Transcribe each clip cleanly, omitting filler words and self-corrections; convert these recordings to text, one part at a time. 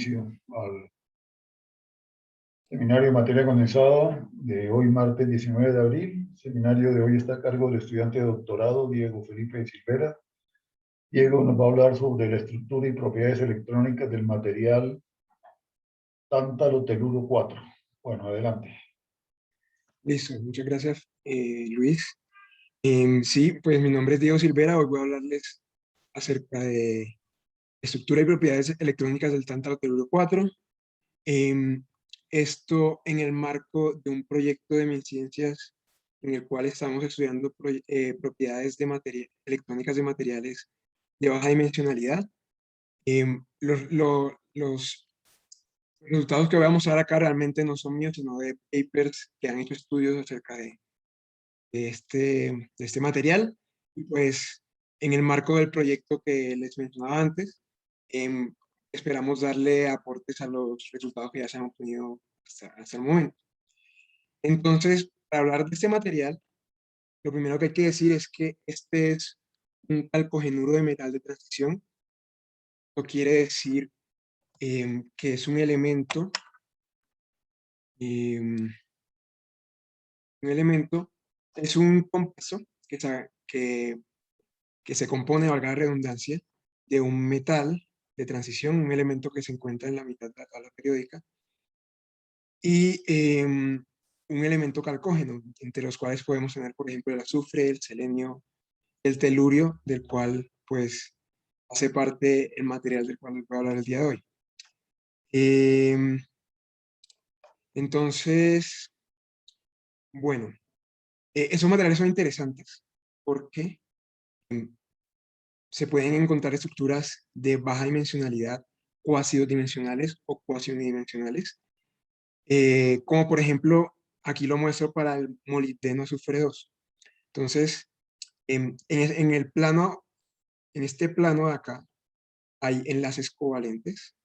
Al seminario de materia condensada de hoy, martes 19 de abril. El seminario de hoy está a cargo del estudiante de doctorado Diego Felipe de Silvera. Diego nos va a hablar sobre la estructura y propiedades electrónicas del material tántalo teluro 4. Bueno, adelante. Listo, muchas gracias, Luis. Sí, pues mi nombre es Diego Silvera. Hoy voy a hablarles acerca de estructura y propiedades electrónicas del tántalo teluro 4. Esto en el marco de un proyecto de Minciencias en el cual estamos estudiando propiedades de electrónicas de materiales de baja dimensionalidad. Los resultados que voy a mostrar acá realmente no son míos, sino de papers que han hecho estudios acerca de este material. Y pues en el marco del proyecto que les mencionaba antes, em, esperamos darle aportes a los resultados que ya se han obtenido hasta el momento. Entonces, para hablar de este material, lo primero que hay que decir es que este es un calcogenuro de metal de transición. Esto quiere decir que es em, un elemento, es un compuesto que se compone, valga la redundancia, de un metal de transición, un elemento que se encuentra en la mitad de la tabla periódica, y un elemento calcógeno, entre los cuales podemos tener, por ejemplo, el azufre, el selenio, el telurio, del cual, pues, hace parte el material del cual les voy a hablar el día de hoy. Em, entonces, bueno, esos materiales son interesantes porque em, se pueden encontrar estructuras de baja dimensionalidad, cuasi dimensionales o cuasi unidimensionales, como por ejemplo, aquí lo muestro para el molibdeno azufre 2. Entonces, en el plano, en este plano de acá, hay enlaces covalentes,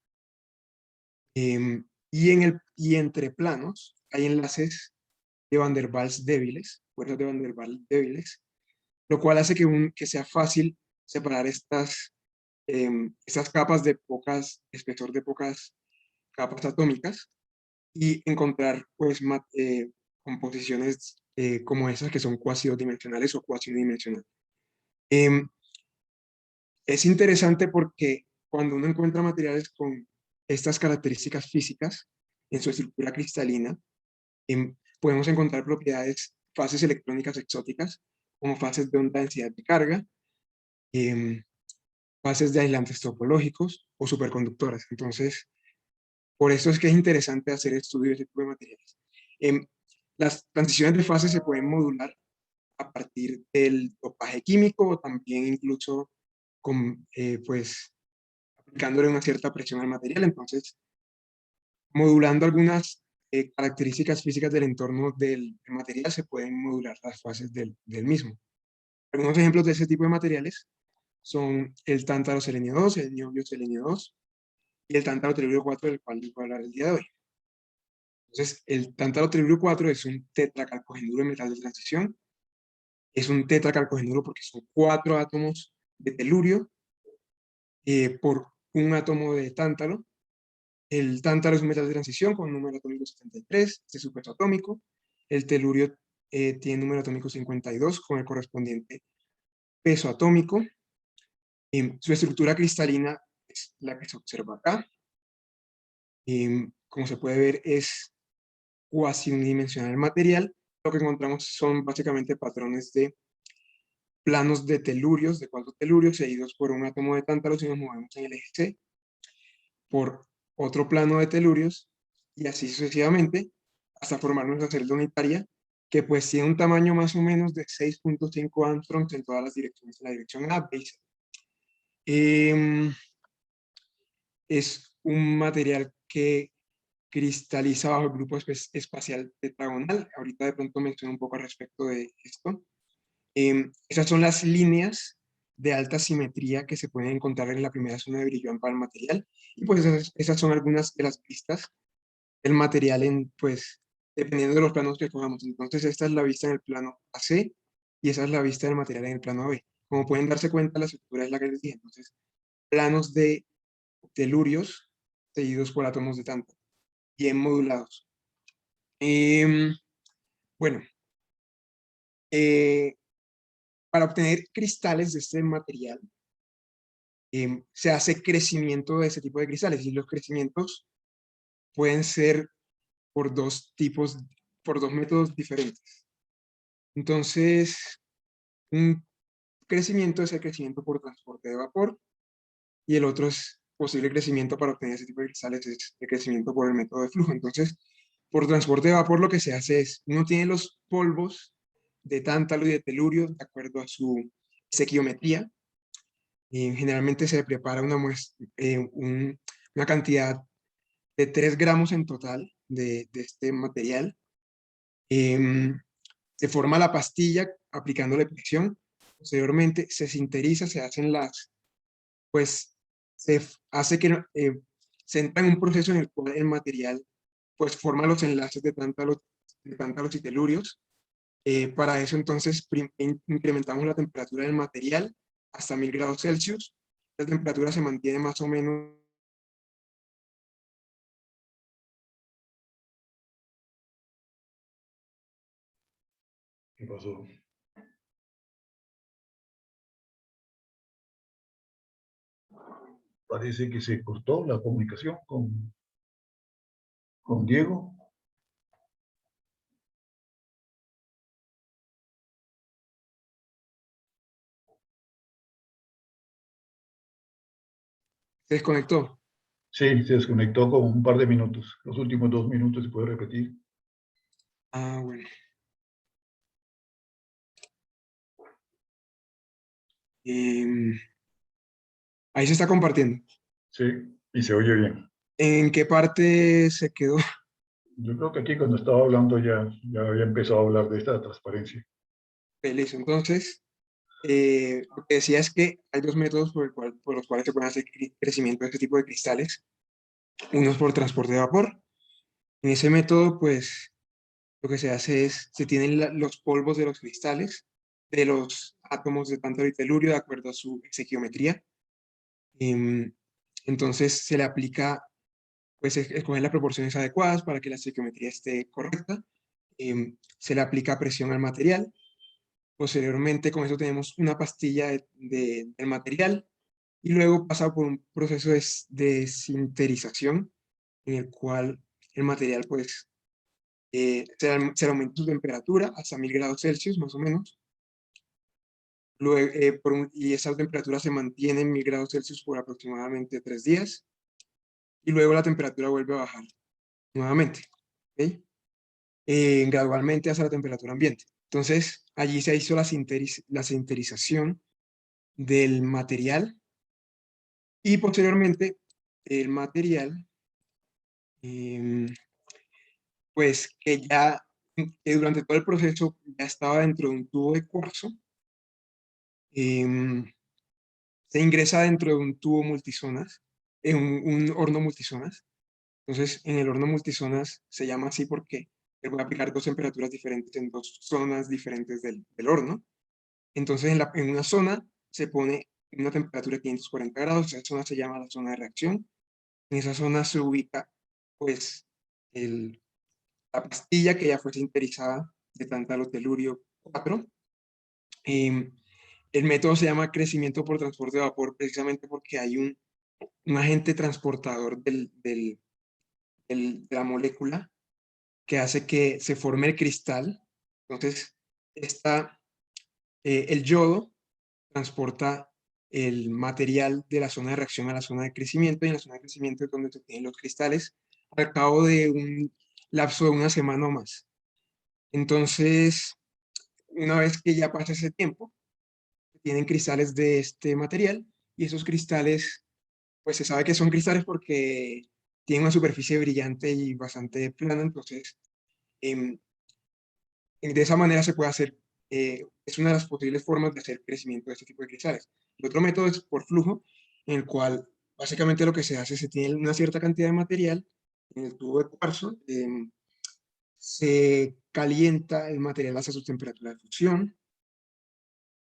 y entre planos hay enlaces de Van der Waals débiles, fuerzas de Van der Waals débiles, lo cual hace que sea fácil separar estas capas de espesor de pocas capas atómicas y encontrar pues composiciones como esas que son cuasi dimensionales o cuasi unidimensionales. Es interesante porque cuando uno encuentra materiales con estas características físicas en su estructura cristalina, podemos encontrar propiedades, fases electrónicas exóticas, como fases de onda densidad de carga, em, fases de aislantes topológicos o superconductoras. Entonces, por eso es que es interesante hacer estudios de este tipo de materiales. Em, las transiciones de fase se pueden modular a partir del dopaje químico o también incluso pues, aplicándole una cierta presión al material. Entonces, modulando algunas características físicas del entorno del material, se pueden modular las fases del mismo. Algunos ejemplos de ese tipo de materiales son el tántalo selenio 2, el niobio selenio 2 y el tántalo telúrico 4, del cual les voy a hablar el día de hoy. Entonces, el tántalo telúrico 4 es un tetracalcogenuro de metal de transición. Es un tetracalcogenuro porque son 4 átomos de telurio por un átomo de tántalo. El tántalo es un metal de transición con un número atómico 73, este es su peso atómico. El telurio tiene número atómico 52 con el correspondiente peso atómico. Su estructura cristalina es la que se observa acá. Como se puede ver, es cuasi unidimensional el material. Lo que encontramos son básicamente patrones de planos de telurios, de 4 telurios, seguidos por un átomo de tántalo si nos movemos en el eje C, por otro plano de telurios, y así sucesivamente, hasta formar nuestra celda unitaria, que pues tiene un tamaño más o menos de 6.5 angstroms en todas las direcciones, en la dirección A, B y C. Es un material que cristaliza bajo el grupo espacial tetragonal. Ahorita de pronto menciono un poco al respecto de esto. Esas son las líneas de alta simetría que se pueden encontrar en la primera zona de brillo AMPA del material. Y pues esas son algunas de las vistas del material pues, dependiendo de los planos que cojamos. Entonces, esta es la vista en el plano AC y esa es la vista del material en el plano AB. Como pueden darse cuenta, la estructura es la que les dije. Entonces, planos de telurios seguidos por átomos de tanto, bien modulados. Bueno, para obtener cristales de este material, se hace crecimiento de ese tipo de cristales, y los crecimientos pueden ser por por dos métodos diferentes. Entonces, un crecimiento es el crecimiento por transporte de vapor, y el otro es posible crecimiento para obtener ese tipo de cristales, es el crecimiento por el método de flujo. Entonces, por transporte de vapor lo que se hace es, uno tiene los polvos de tántalo y de telurio de acuerdo a su estequiometría, y generalmente se prepara una cantidad de 3 gramos en total de este material. Se forma la pastilla aplicándole presión. Posteriormente se sintetiza, se hacen pues hace que se entra en un proceso en el cual el material pues forma los enlaces de tántalos y telurios. Para eso entonces incrementamos la temperatura del material hasta 1000 grados Celsius. La temperatura se mantiene más o menos. ¿Qué pasó? Parece que se cortó la comunicación con Diego. Se desconectó. Sí, se desconectó con un par de minutos. Los últimos 2 minutos se puede repetir. Ah, bueno. Em, Ahí se está compartiendo. Sí, y se oye bien. ¿En qué parte se quedó? Yo creo que aquí cuando estaba hablando ya había empezado a hablar de esta transparencia. Listo. Entonces, lo que decía es que hay dos métodos por los cuales se pueden hacer crecimiento de este tipo de cristales. Uno es por transporte de vapor. En ese método, pues, lo que se hace es, se tienen los polvos de los cristales, de los átomos de tántalo y telurio, de acuerdo a su estequiometría. Entonces, se le aplica, pues, escoger las proporciones adecuadas para que la estequiometría esté correcta. Se le aplica presión al material. Posteriormente, con eso tenemos una pastilla del material, y luego pasa por un proceso de sinterización en el cual el material pues se le aumenta su temperatura hasta 1000 grados Celsius más o menos. Luego, y esa temperatura se mantiene en 1000 grados Celsius por aproximadamente 3 días, y luego la temperatura vuelve a bajar nuevamente, ¿ok? Gradualmente hasta la temperatura ambiente. Entonces allí se hizo la sinterización del material, y posteriormente el material, pues que durante todo el proceso ya estaba dentro de un tubo de cuarzo, em, se ingresa dentro de un tubo multizonas, en un horno multizonas. Entonces, en el horno multizonas se llama así porque se puede aplicar dos temperaturas diferentes en dos zonas diferentes del horno. Entonces, en una zona se pone una temperatura de 540 grados, esa zona se llama la zona de reacción. En esa zona se ubica, pues, la pastilla que ya fue sinterizada de tántalo telurio 4. Em, el método se llama crecimiento por transporte de vapor precisamente porque hay un agente transportador de la molécula que hace que se forme el cristal. Entonces, el yodo transporta el material de la zona de reacción a la zona de crecimiento, y en la zona de crecimiento es donde se obtienen los cristales al cabo de un lapso de una semana o más. Entonces, una vez que ya pasa ese tiempo, tienen cristales de este material, y esos cristales, pues se sabe que son cristales porque tienen una superficie brillante y bastante plana. Entonces, em, de esa manera se puede hacer, es una de las posibles formas de hacer crecimiento de este tipo de cristales. El otro método es por flujo, en el cual básicamente lo que se hace, se tiene una cierta cantidad de material en el tubo de cuarzo, se calienta el material hasta su temperatura de fusión.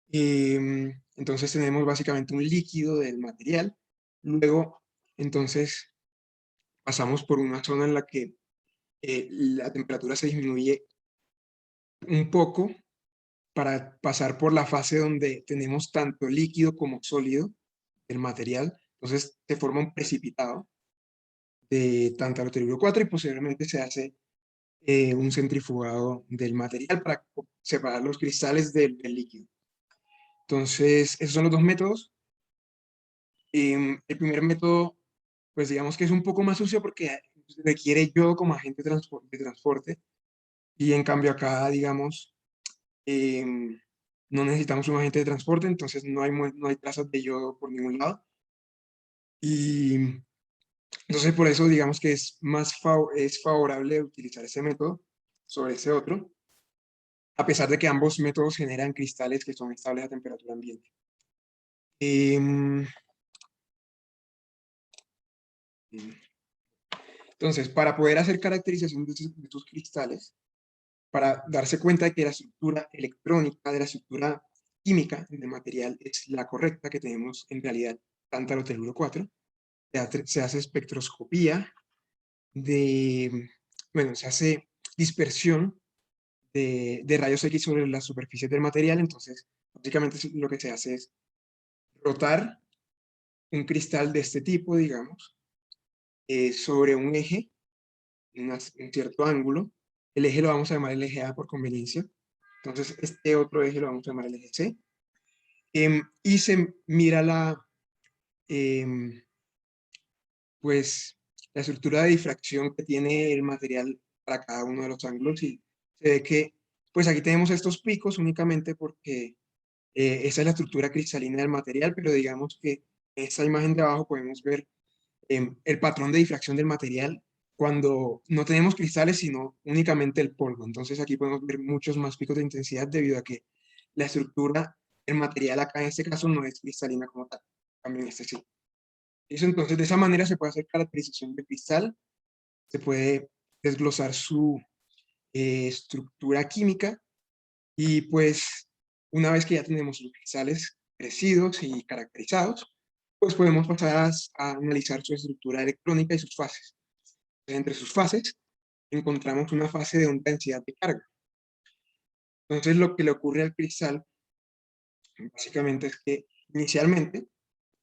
Entonces tenemos básicamente un líquido del material. Luego, entonces, pasamos por una zona en la que la temperatura se disminuye un poco para pasar por la fase donde tenemos tanto líquido como sólido del material. Entonces se forma un precipitado de tántalo telúrico 4 y posteriormente se hace un centrifugado del material para separar los cristales del líquido. Entonces, esos son los dos métodos. El primer método, pues digamos que es un poco más sucio porque requiere yodo como agente de transporte, y en cambio acá, digamos, no necesitamos un agente de transporte, entonces no hay trazas de yodo por ningún lado. Y entonces por eso digamos que es es favorable utilizar ese método sobre ese otro, a pesar de que ambos métodos generan cristales que son estables a temperatura ambiente. Entonces, para poder hacer caracterización de estos cristales, para darse cuenta de que la estructura electrónica, de la estructura química del material es la correcta, que tenemos en realidad tántalo teluro 4, se hace espectroscopía bueno, se hace dispersión de rayos X sobre la superficie del material. Entonces, básicamente lo que se hace es rotar un cristal de este tipo, digamos, sobre un eje, un cierto ángulo. El eje lo vamos a llamar el eje A por conveniencia. Entonces, este otro eje lo vamos a llamar el eje C. Y se mira pues, la estructura de difracción que tiene el material para cada uno de los ángulos, y se ve que, pues aquí tenemos estos picos únicamente porque esa es la estructura cristalina del material, pero digamos que en esta imagen de abajo podemos ver el patrón de difracción del material cuando no tenemos cristales, sino únicamente el polvo. Entonces aquí podemos ver muchos más picos de intensidad debido a que la estructura, el material acá en este caso no es cristalina como tal, también este sí. Eso, entonces de esa manera se puede hacer caracterización de cristal, se puede desglosar su estructura química, y pues una vez que ya tenemos los cristales crecidos y caracterizados, pues podemos pasar a analizar su estructura electrónica y sus fases. Entre sus fases encontramos una fase de onda densidad de carga. Entonces lo que le ocurre al cristal básicamente es que inicialmente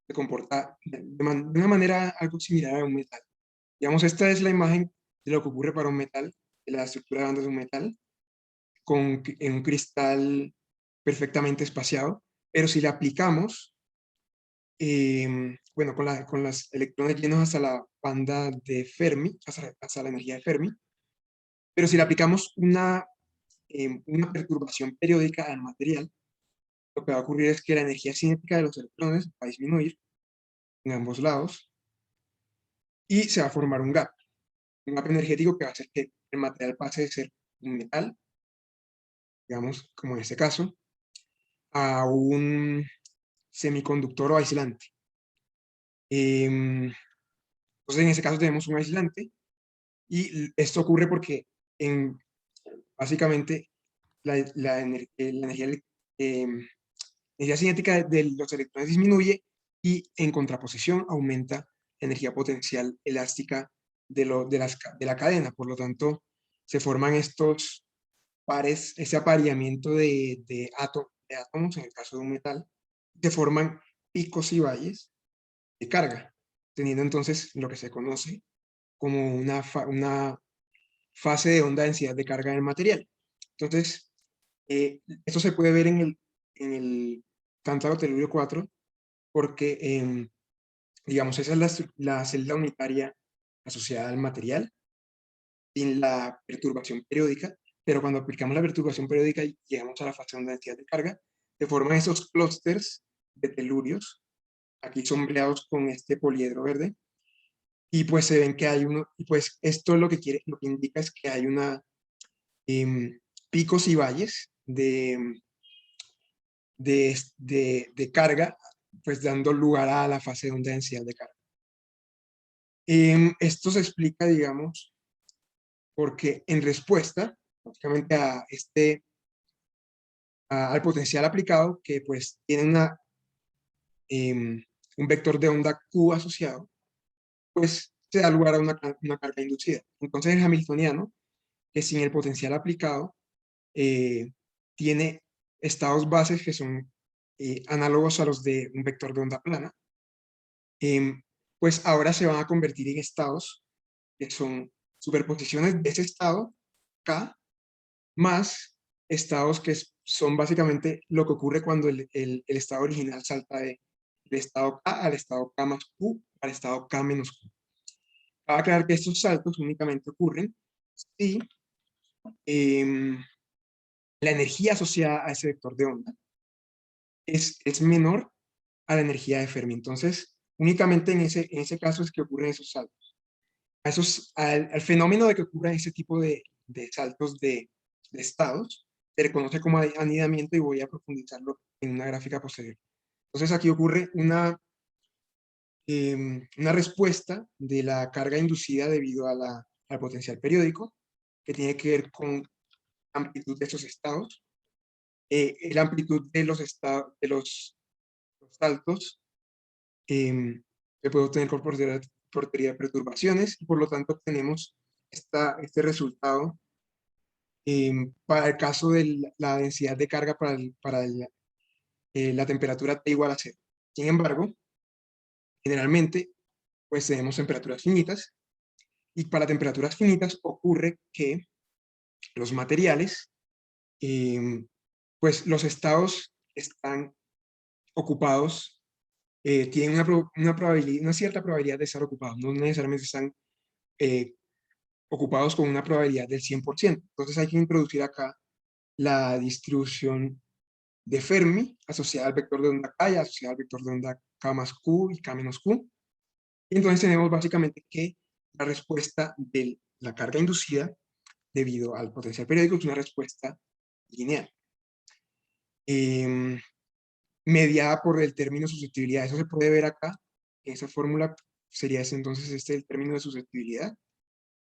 se comporta de una manera algo similar a un metal. Digamos, esta es la imagen de lo que ocurre para un metal, de la estructura de bandas de un metal, en un cristal perfectamente espaciado, pero si le aplicamos, bueno, con los electrones llenos hasta la banda de Fermi, hasta la energía de Fermi, pero si le aplicamos una perturbación periódica al material, lo que va a ocurrir es que la energía cinética de los electrones va a disminuir en ambos lados y se va a formar un gap energético que va a hacer que el material pase de ser un metal, digamos, como en este caso, a un semiconductor o aislante. Entonces, en este caso tenemos un aislante, y esto ocurre porque básicamente la energía cinética de los electrones disminuye, y en contraposición aumenta la energía potencial elástica de la cadena. Por lo tanto, se forman estos pares, ese apareamiento de átomos, en el caso de un metal, se forman picos y valles de carga, teniendo entonces lo que se conoce como una fase de onda densidad de carga del material. Entonces, esto se puede ver en el tántalo telúrico 4 porque, digamos, esa es la celda unitaria asociada al material sin la perturbación periódica, pero cuando aplicamos la perturbación periódica y llegamos a la fase de onda densidad de carga, se forman esos clústeres de telurios, aquí sombreados con este poliedro verde, y pues se ven que hay y pues esto lo que indica es que hay picos y valles de carga, pues dando lugar a la fase de onda densidad de carga. Esto se explica, digamos, porque en respuesta, básicamente al potencial aplicado, que pues tiene un vector de onda Q asociado, pues se da lugar a una carga inducida. Entonces el hamiltoniano, que sin el potencial aplicado, tiene estados bases que son análogos a los de un vector de onda plana, pues ahora se van a convertir en estados que son superposiciones de ese estado K más estados que son básicamente lo que ocurre cuando el estado original salta del estado K al estado K más Q al estado K menos Q. Cabe aclarar que estos saltos únicamente ocurren si la energía asociada a ese vector de onda es menor a la energía de Fermi. Entonces, únicamente en ese caso es que ocurren esos saltos. Al fenómeno de que ocurran ese tipo de saltos de estados, se reconoce como anidamiento y voy a profundizarlo en una gráfica posterior. Entonces, aquí ocurre una respuesta de la carga inducida debido al potencial periódico, que tiene que ver con la amplitud de esos estados, la amplitud de los saltos que puede obtener por teoría de perturbaciones, y por lo tanto obtenemos este resultado para el caso de la densidad de carga para la temperatura T igual a 0. Sin embargo, generalmente, pues tenemos temperaturas finitas, y para temperaturas finitas ocurre que los materiales, pues los estados están ocupados, tienen una cierta probabilidad de estar ocupados, no necesariamente están ocupados con una probabilidad del 100%. Entonces hay que introducir acá la distribución de Fermi asociada al vector de onda K y asociada al vector de onda K más Q y K menos Q. Y entonces tenemos básicamente que la respuesta de la carga inducida debido al potencial periódico es una respuesta lineal, mediada por el término susceptibilidad. Eso se puede ver acá, en esa fórmula sería entonces el término de susceptibilidad,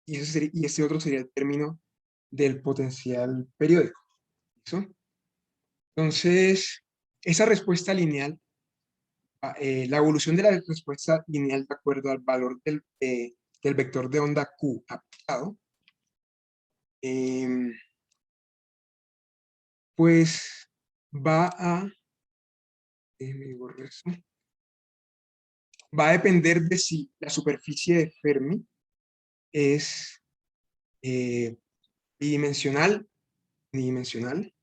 y este otro sería el término del potencial periódico. ¿Listo? Entonces, esa respuesta lineal, la evolución de la respuesta lineal de acuerdo al valor del vector de onda Q aplicado, pues va a, va a depender de si la superficie de Fermi es bidimensional, unidimensional,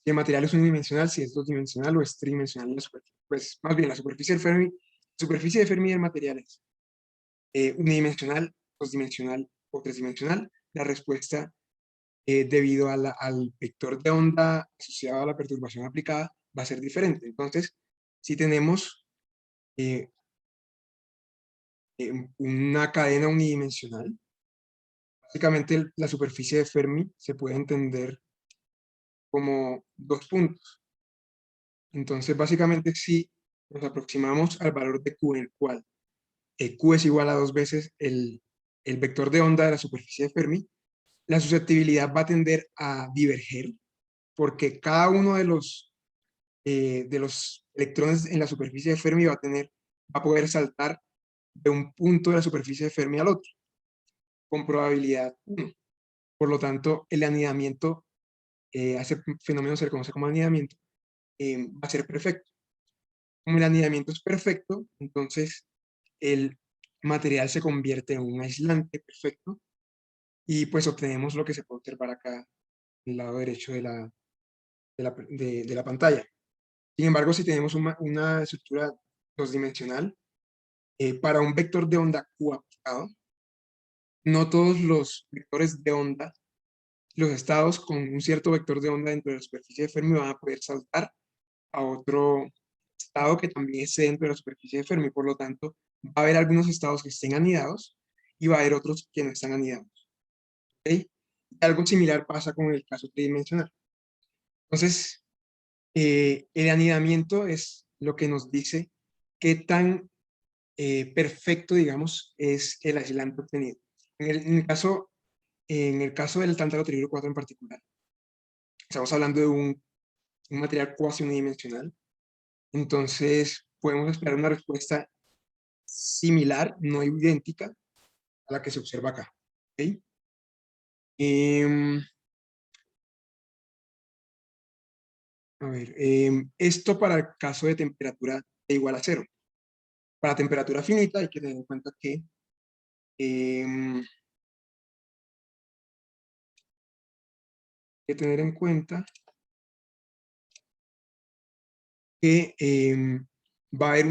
si el material es unidimensional, si es dosdimensional o es tridimensional la superficie. Pues más bien la superficie de Fermi del material es unidimensional, dosdimensional o tresdimensional. La respuesta debido al vector de onda asociado a la perturbación aplicada va a ser diferente. Entonces, si tenemos una cadena unidimensional, básicamente la superficie de Fermi se puede entender como dos puntos. Entonces, básicamente, si nos aproximamos al valor de Q, en el cual Q es igual a 2 veces el vector de onda de la superficie de Fermi, la susceptibilidad va a tender a diverger, porque cada uno de los electrones en la superficie de Fermi va a poder saltar de un punto de la superficie de Fermi al otro, con probabilidad 1. Por lo tanto, el anidamiento, a ese fenómeno se le conoce como anidamiento, va a ser perfecto. Como el anidamiento es perfecto, entonces el material se convierte en un aislante perfecto, y pues obtenemos lo que se puede observar acá en el lado derecho de la pantalla. Sin embargo, si tenemos una estructura dosdimensional, para un vector de onda Q aplicado, no todos los vectores de onda, los estados con un cierto vector de onda dentro de la superficie de Fermi van a poder saltar a otro estado que también esté dentro de la superficie de Fermi. Por lo tanto, va a haber algunos estados que estén anidados y va a haber otros que no están anidados. ¿Okay? Algo similar pasa con el caso tridimensional. Entonces, el anidamiento es lo que nos dice qué tan perfecto, digamos, es el aislante obtenido. En el caso del tántalo triguero 4 en particular, estamos hablando de un material cuasi unidimensional. Entonces, podemos esperar una respuesta similar, no idéntica, a la que se observa acá. ¿Okay? A ver, esto para el caso de temperatura de igual a 0. Para temperatura finita hay que tener en cuenta que hay que tener en cuenta que va a haber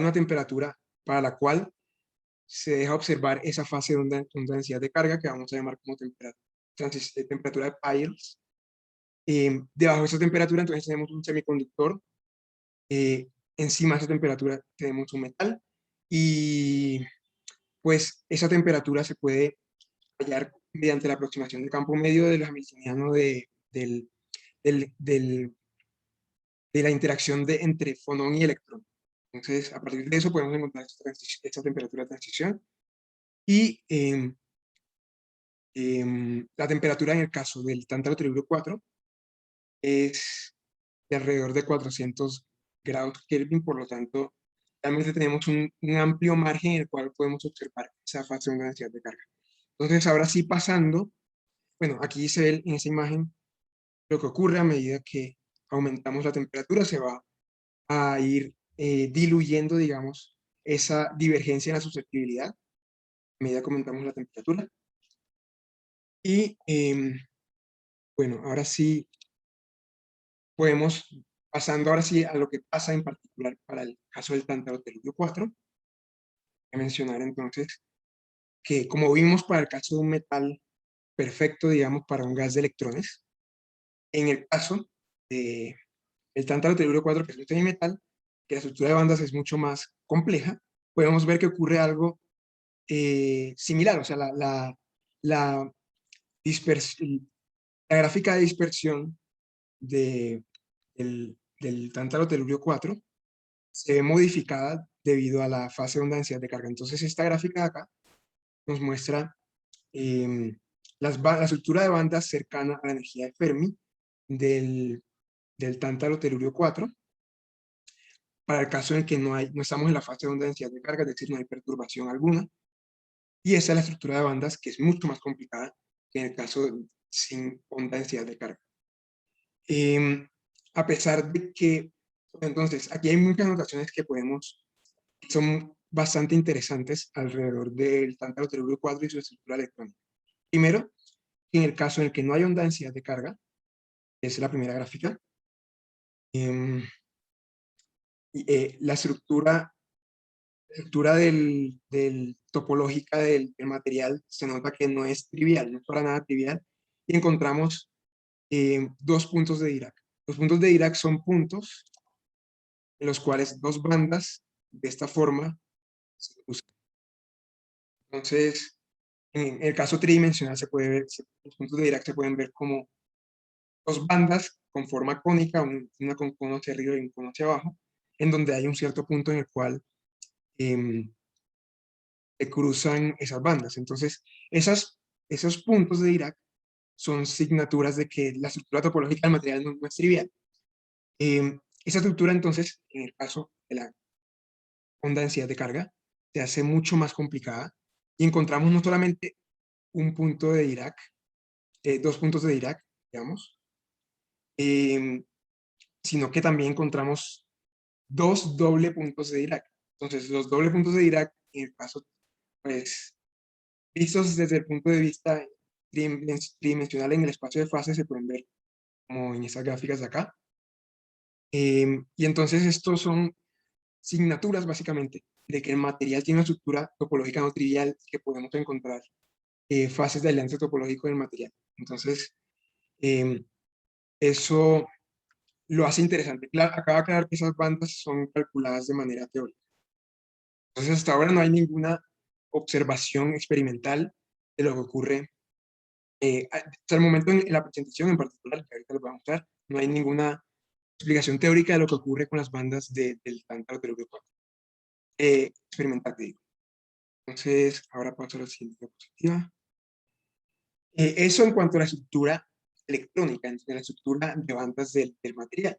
una temperatura para la cual se deja observar esa fase de onda densidad de carga que vamos a llamar como temperatura de Peierls. Debajo de esa temperatura entonces tenemos un semiconductor, encima de esa temperatura tenemos un metal y pues esa temperatura se puede hallar mediante la aproximación del campo medio del hamiltoniano de la interacción entre fonón y electrón. Entonces, a partir de eso podemos encontrar esta temperatura de transición y la temperatura en el caso del tántalo tellúrico 4 es de alrededor de 400 grados Kelvin, por lo tanto, realmente tenemos un amplio margen en el cual podemos observar esa fase de una densidad de carga. Entonces, ahora sí pasando, bueno, aquí se ve en esa imagen lo que ocurre a medida que aumentamos la temperatura, se va a ir diluyendo, digamos, esa divergencia en la susceptibilidad a medida que aumentamos la temperatura. Y bueno, ahora sí podemos, pasando ahora sí a lo que pasa en particular para el caso del tántalo tellúrico 4, voy a mencionar entonces que como vimos para el caso de un metal perfecto, digamos, para un gas de electrones, en el caso de el tántalo tellúrico 4, que es un semimetal, que la estructura de bandas es mucho más compleja, podemos ver que ocurre algo similar, o sea, la, la gráfica de dispersión del tántalo tellúrico 4 se ve modificada debido a la fase de onda densidad de carga. Entonces, esta gráfica de acá nos muestra la estructura de bandas cercana a la energía de Fermi del tántalo tellúrico 4, para el caso en que no estamos en la fase de onda densidad de carga, es decir, no hay perturbación alguna. Y esa es la estructura de bandas, que es mucho más complicada que en el caso sin onda densidad de carga. A pesar de que, entonces, aquí hay muchas notaciones que son bastante interesantes alrededor del tántalo tellúrico 4 y su estructura electrónica. Primero, en el caso en el que no hay onda densidad de carga, es la primera gráfica, la estructura topológica del material se nota que no es trivial, no es para nada trivial, y encontramos dos puntos de Dirac. Los puntos de Dirac son puntos en los cuales dos bandas de esta forma se cruzan. Entonces, en el caso tridimensional se puede ver, los puntos de Dirac se pueden ver como dos bandas con forma cónica, una con cono hacia arriba y un cono hacia abajo, en donde hay un cierto punto en el cual se cruzan esas bandas. Entonces, esos puntos de Dirac son signaturas de que la estructura topológica del material no es trivial. Esa estructura, entonces, en el caso de la onda densidad de carga, se hace mucho más complicada y encontramos no solamente un punto de Dirac, dos puntos de Dirac, digamos, sino que también encontramos dos doble puntos de Dirac. Entonces, los doble puntos de Dirac, en el caso, pues, vistos desde el punto de vista tridimensional en el espacio de fase, se pueden ver como en esas gráficas de acá. Y entonces estos son signaturas, básicamente, de que el material tiene una estructura topológica no trivial, que podemos encontrar fases de alianza topológico del material. Entonces, eso lo hace interesante. Acaba de aclarar que esas bandas son calculadas de manera teórica. Entonces, hasta ahora no hay ninguna observación experimental de lo que ocurre. Hasta el momento en la presentación en particular, que ahorita les voy a mostrar, no hay ninguna explicación teórica de lo que ocurre con las bandas del tántalo tellúrico 4. Experimental, te digo. Entonces, ahora paso a la siguiente diapositiva. Eso en cuanto a la estructura electrónica, en la estructura de bandas del material.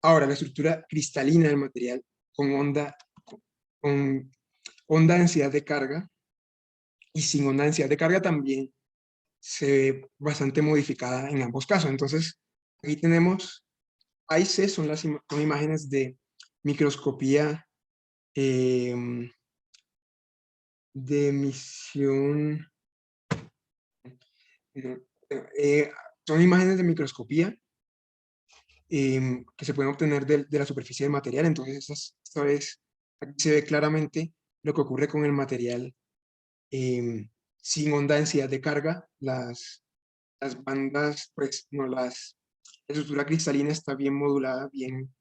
Ahora, la estructura cristalina del material con onda, con onda densidad de carga y sin onda densidad de carga también se ve bastante modificada en ambos casos. Entonces, aquí tenemos A y C, son son imágenes de microscopía de emisión. No, son imágenes de microscopía que se pueden obtener de la superficie del material. Entonces, esta vez aquí se ve claramente lo que ocurre con el material sin onda densidad de carga. Las bandas, pues, no, la estructura cristalina está bien modulada, bien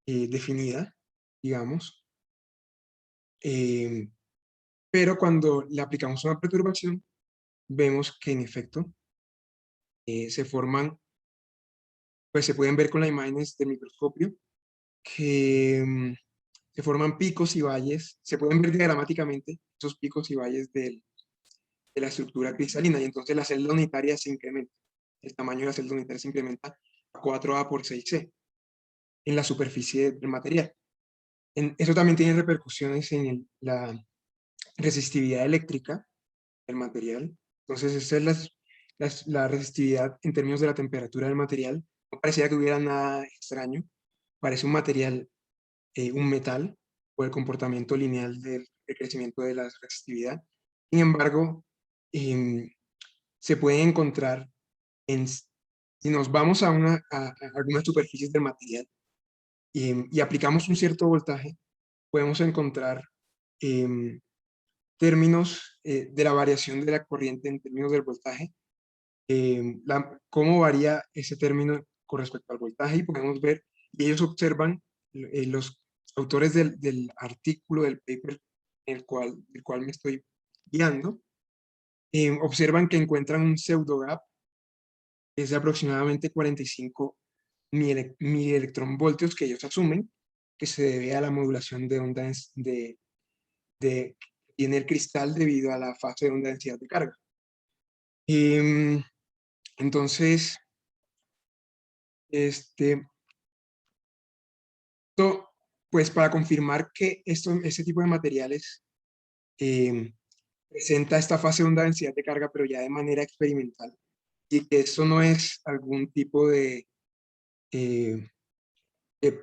definida, digamos. Pero cuando le aplicamos una perturbación, vemos que en efecto se forman, pues se pueden ver con las imágenes del microscopio, que se forman picos y valles, se pueden ver diagramáticamente esos picos y valles de la estructura cristalina, y entonces la celda unitaria se incrementa, el tamaño de la celda unitaria se incrementa a 4A por 6C en la superficie del material. Eso también tiene repercusiones en la resistividad eléctrica del material. Entonces, esa es la resistividad en términos de la temperatura del material. No parecía que hubiera nada extraño. Parece un material, un metal, por el comportamiento lineal del crecimiento de la resistividad. Sin embargo, se puede encontrar, si nos vamos a algunas superficies del material y aplicamos un cierto voltaje, podemos encontrar términos de la variación de la corriente en términos del voltaje, cómo varía ese término con respecto al voltaje, y podemos ver, y ellos observan, los autores del artículo, del paper del cual me estoy guiando, observan que encuentran un pseudo gap, que es de aproximadamente 45 milielectronvoltios, que ellos asumen que se debe a la modulación de ondas que tiene el cristal debido a la fase de onda densidad de carga. Entonces, pues para confirmar que este tipo de materiales presenta esta fase de onda densidad de carga, pero ya de manera experimental, y que esto no es algún tipo eh,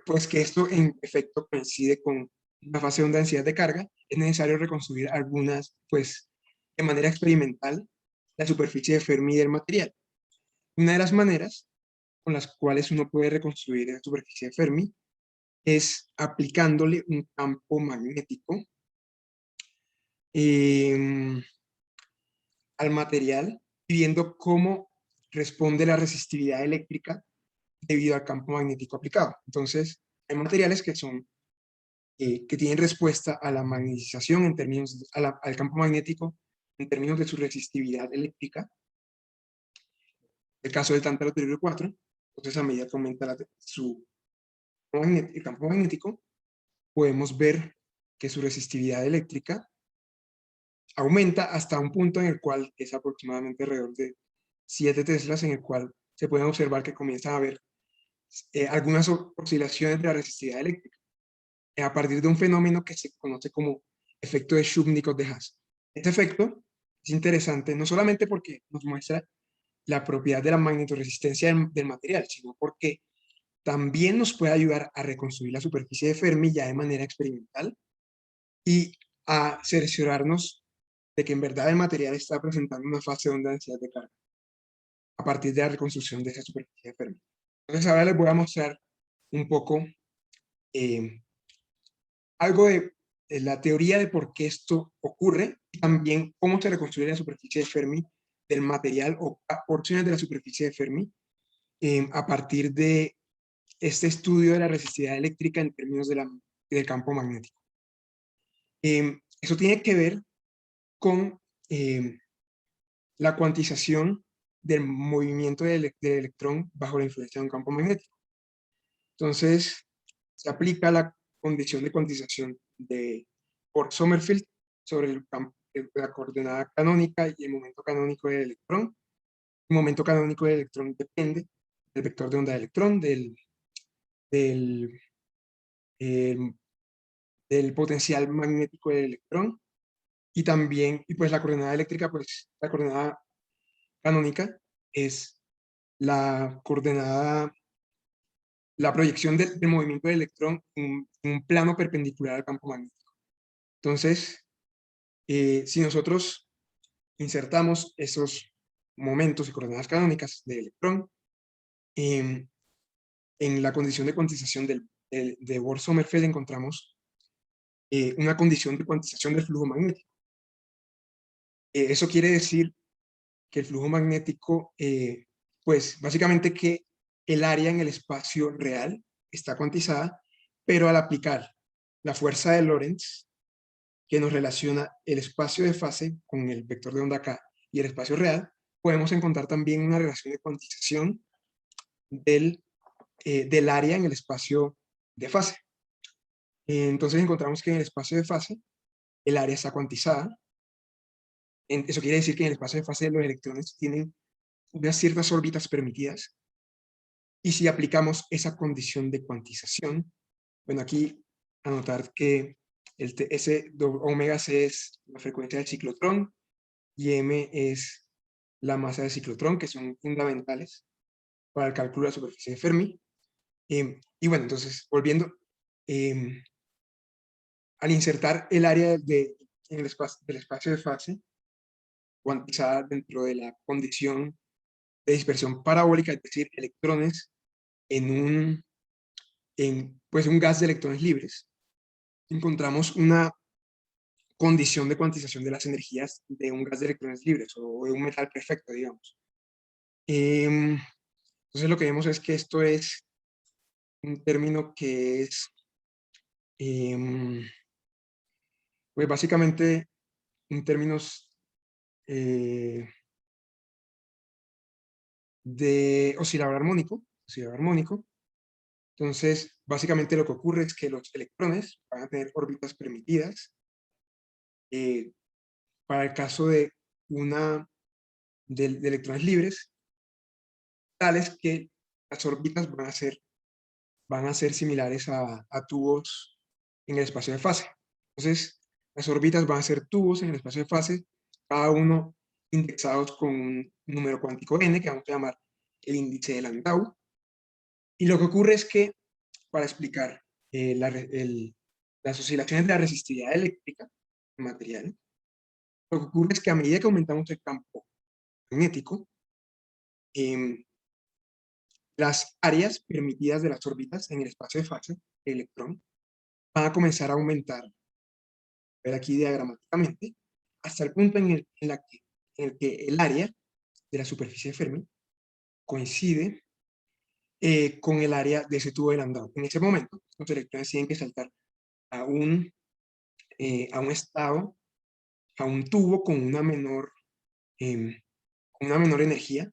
pues que esto en efecto coincide con una fase de onda densidad de carga, es necesario reconstruir algunas, pues de manera experimental, la superficie de Fermi del material. Una de las maneras con las cuales uno puede reconstruir la superficie de Fermi es aplicándole un campo magnético al material y viendo cómo responde la resistividad eléctrica debido al campo magnético aplicado. Entonces, hay materiales que tienen respuesta a la magnetización en términos, al campo magnético en términos de su resistividad eléctrica. El caso del tántalo telluro 4, entonces a medida que aumenta el campo magnético, podemos ver que su resistividad eléctrica aumenta hasta un punto en el cual es aproximadamente alrededor de 7 teslas, en el cual se pueden observar que comienzan a haber algunas oscilaciones de la resistividad eléctrica a partir de un fenómeno que se conoce como efecto de Shubnikov de Haas. Este efecto es interesante no solamente porque nos muestra la propiedad de la magnetoresistencia del material, sino porque también nos puede ayudar a reconstruir la superficie de Fermi ya de manera experimental y a cerciorarnos de que en verdad el material está presentando una fase de onda densidad de carga a partir de la reconstrucción de esa superficie de Fermi. Entonces ahora les voy a mostrar un poco algo de la teoría de por qué esto ocurre y también cómo se reconstruye la superficie de Fermi del material o porciones de la superficie de Fermi a partir de este estudio de la resistividad eléctrica en términos del campo magnético. Eso tiene que ver con la cuantización del movimiento del electrón bajo la influencia de un campo magnético. Entonces, se aplica la condición de cuantización por Sommerfeld sobre la coordenada canónica y el momento canónico del electrón. El momento canónico del electrón depende del vector de onda del electrón, del del potencial magnético del electrón, y también, y pues la coordenada eléctrica, pues la coordenada canónica es la coordenada, la proyección del movimiento del electrón en un plano perpendicular al campo magnético. Entonces, si nosotros insertamos esos momentos y coordenadas canónicas del electrón en la condición de cuantización de Bohr-Sommerfeld, encontramos una condición de cuantización del flujo magnético. Eso quiere decir que el flujo magnético, pues básicamente que el área en el espacio real está cuantizada, pero al aplicar la fuerza de Lorentz, que nos relaciona el espacio de fase con el vector de onda K y el espacio real, podemos encontrar también una relación de cuantización del área en el espacio de fase. Entonces encontramos que en el espacio de fase el área está cuantizada. Eso quiere decir que en el espacio de fase los electrones tienen unas ciertas órbitas permitidas, y si aplicamos esa condición de cuantización, bueno, aquí anotar que omega c es la frecuencia del ciclotrón y m es la masa del ciclotrón, que son fundamentales para el cálculo de la superficie de Fermi. Y bueno, entonces, volviendo, al insertar el área en el del espacio de fase, cuantizada dentro de la condición de dispersión parabólica, es decir, electrones en pues un gas de electrones libres, encontramos una condición de cuantización de las energías de un gas de electrones libres o de un metal perfecto, digamos. Entonces lo que vemos es que esto es un término que es, pues básicamente en términos de oscilador armónico. Entonces, básicamente lo que ocurre es que los electrones van a tener órbitas permitidas. Para el caso de de electrones libres, tales que las órbitas van a ser similares a tubos en el espacio de fase. Entonces, las órbitas van a ser tubos en el espacio de fase, cada uno indexados con un número cuántico n, que vamos a llamar el índice de Landau. Y lo que ocurre es que, para explicar las oscilaciones de la resistividad eléctrica en material, lo que ocurre es que a medida que aumentamos el campo magnético, las áreas permitidas de las órbitas en el espacio de fase del electrón van a comenzar a aumentar, ver aquí diagramáticamente, hasta el punto en el que el área de la superficie de Fermi coincide con el área de ese tubo de Landau. En ese momento, los electrones tienen que saltar a un estado, a un tubo con una menor energía,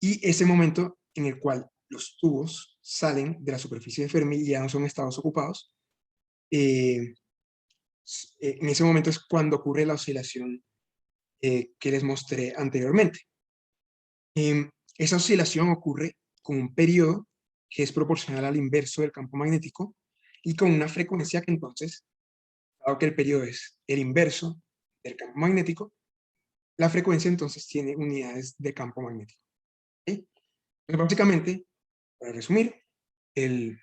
y ese momento en el cual los tubos salen de la superficie de Fermi y ya no son estados ocupados, en ese momento es cuando ocurre la oscilación que les mostré anteriormente. Esa oscilación ocurre con un periodo que es proporcional al inverso del campo magnético y con una frecuencia que entonces, dado que el periodo es el inverso del campo magnético, la frecuencia entonces tiene unidades de campo magnético. ¿Sí? Entonces, básicamente, para resumir, el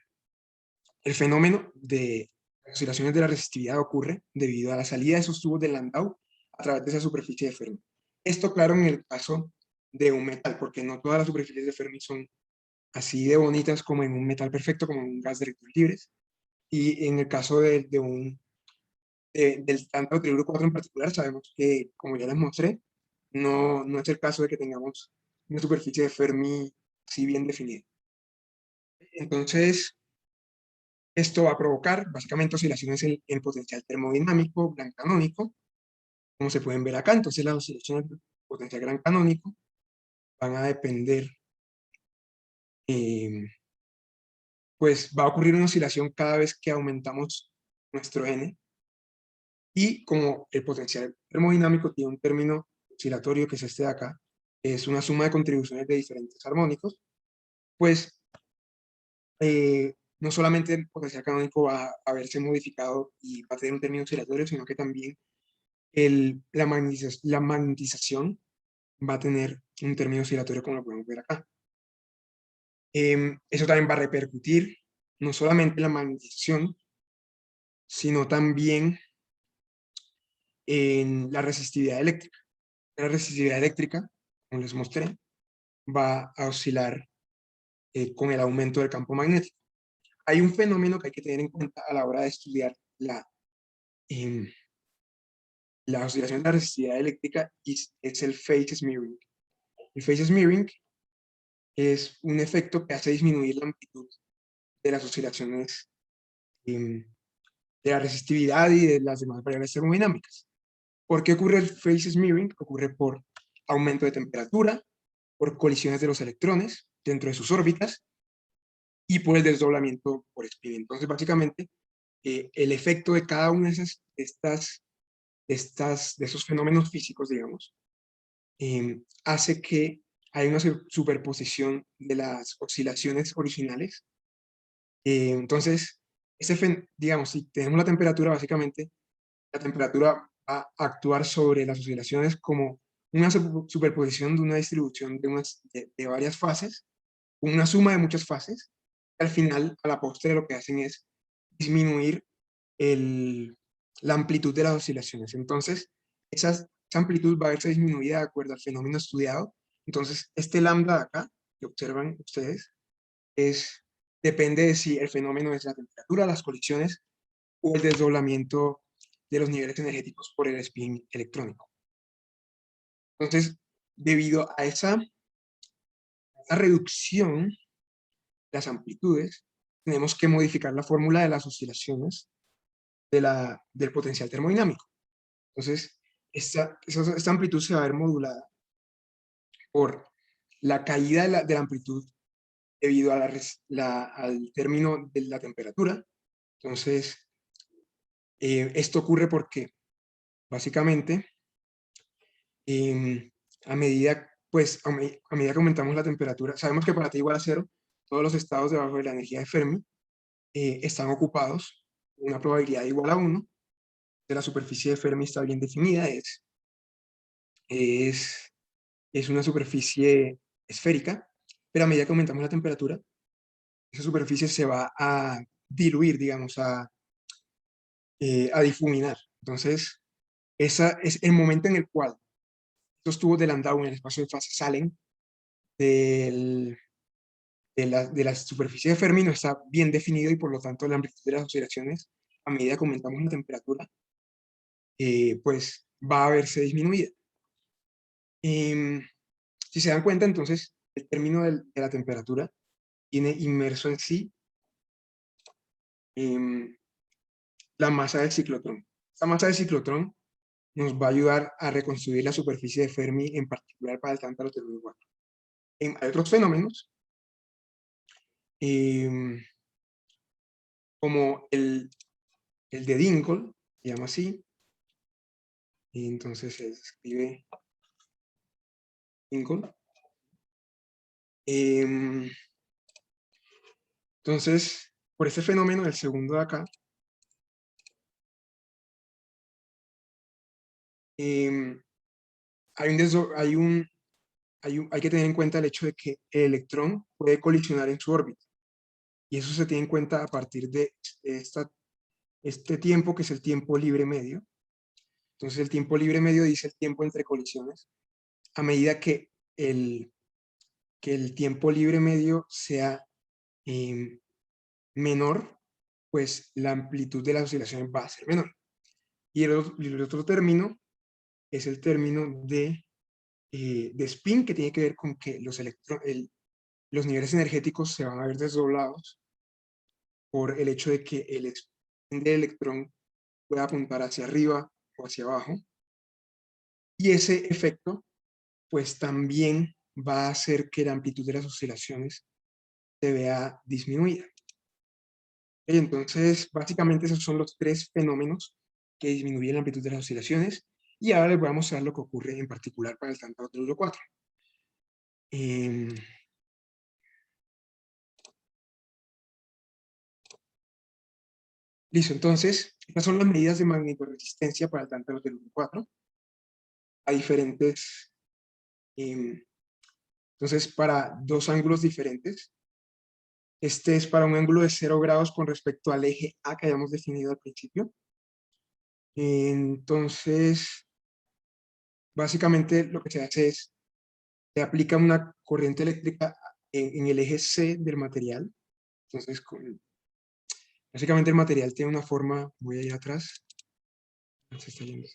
fenómeno de las oscilaciones de la resistividad ocurre debido a la salida de esos tubos de Landau a través de esa superficie de Fermi. Esto, claro, en el caso de un metal, porque no todas las superficies de Fermi son así de bonitas como en un metal perfecto, como en un gas de electrones libres. Y en el caso del tántalo triuro 4 en particular, sabemos que, como ya les mostré, no es el caso de que tengamos una superficie de Fermi así bien definida. Entonces, esto va a provocar básicamente oscilaciones en potencial termodinámico gran canónico, como se pueden ver acá. Entonces, las oscilaciones de potencial gran canónico van a depender, pues va a ocurrir una oscilación cada vez que aumentamos nuestro n, y como el potencial termodinámico tiene un término oscilatorio que es este de acá, es una suma de contribuciones de diferentes armónicos, pues no solamente el potencial canónico va a verse modificado y va a tener un término oscilatorio, sino que también la magnetización va a tener un término oscilatorio, como lo podemos ver acá. Eso también va a repercutir no solamente en la magnetización, sino también en la resistividad eléctrica. La resistividad eléctrica, como les mostré, va a oscilar con el aumento del campo magnético. Hay un fenómeno que hay que tener en cuenta a la hora de estudiar em, la oscilación de la resistividad eléctrica, y es el phase smearing. El phase smearing es un efecto que hace disminuir la amplitud de las oscilaciones de la resistividad y de las demás variables termodinámicas. ¿Por qué ocurre el phase smearing? Ocurre por aumento de temperatura, por colisiones de los electrones dentro de sus órbitas y por el desdoblamiento por spin. Entonces, básicamente, el efecto de cada una de esos fenómenos físicos, digamos, hace que haya una superposición de las oscilaciones originales. Entonces, digamos, si tenemos la temperatura, básicamente, la temperatura va a actuar sobre las oscilaciones como una superposición de una distribución de varias fases, una suma de muchas fases, que al final, a la postre, lo que hacen es disminuir la amplitud de las oscilaciones. Entonces, esa amplitud va a verse disminuida de acuerdo al fenómeno estudiado. Entonces, este lambda de acá, que observan ustedes, depende de si el fenómeno es la temperatura, las colisiones o el desdoblamiento de los niveles energéticos por el spin electrónico. Entonces, debido a esa reducción de las amplitudes, tenemos que modificar la fórmula de las oscilaciones del potencial termodinámico. Entonces, esta amplitud se va a ver modulada por la caída de la amplitud debido a al término de la temperatura. Entonces, esto ocurre porque, básicamente, a medida que aumentamos la temperatura, sabemos que para T igual a 0, todos los estados debajo de la energía de Fermi están ocupados, una probabilidad igual a 1, de la superficie de Fermi está bien definida, es una superficie esférica, pero a medida que aumentamos la temperatura, esa superficie se va a diluir, digamos, a difuminar. Entonces, ese es el momento en el cual estos tubos de Landau en el espacio de fase salen de la superficie de Fermi, no está bien definido y por lo tanto la amplitud de las oscilaciones, a medida que aumentamos la temperatura, pues va a verse disminuida. Si se dan cuenta, entonces, el término de la temperatura tiene inmerso en sí la masa del ciclotrón. Esta masa del ciclotrón nos va a ayudar a reconstruir la superficie de Fermi, en particular para el tántalo telluro 4. Hay otros fenómenos, como el de Dingle, se llama así, y entonces se escribe Dingle. Entonces, por este fenómeno, el segundo de acá, hay que tener en cuenta el hecho de que el electrón puede colisionar en su órbita. Y eso se tiene en cuenta a partir de este tiempo, que es el tiempo libre medio. Entonces, el tiempo libre medio dice el tiempo entre colisiones. A medida que el tiempo libre medio sea menor, pues la amplitud de las oscilaciones va a ser menor. Y el otro término es el término de spin, que tiene que ver con que los niveles energéticos se van a ver desdoblados por el hecho de que el spin del electrón puede apuntar hacia arriba o hacia abajo. Y ese efecto, pues también va a hacer que la amplitud de las oscilaciones se vea disminuida. Entonces, básicamente esos son los tres fenómenos que disminuyen la amplitud de las oscilaciones. Y ahora les voy a mostrar lo que ocurre en particular para el tántalo telluro 4. Listo, entonces, estas son las medidas de magnetoresistencia para el tántalo del 1,4 a diferentes, entonces, para dos ángulos diferentes. Este es para un ángulo de 0 grados con respecto al eje A que habíamos definido al principio. Entonces, básicamente lo que se hace es, se aplica una corriente eléctrica en el eje C del material. Entonces, básicamente el material tiene una forma, voy a ir atrás. Se está yendo,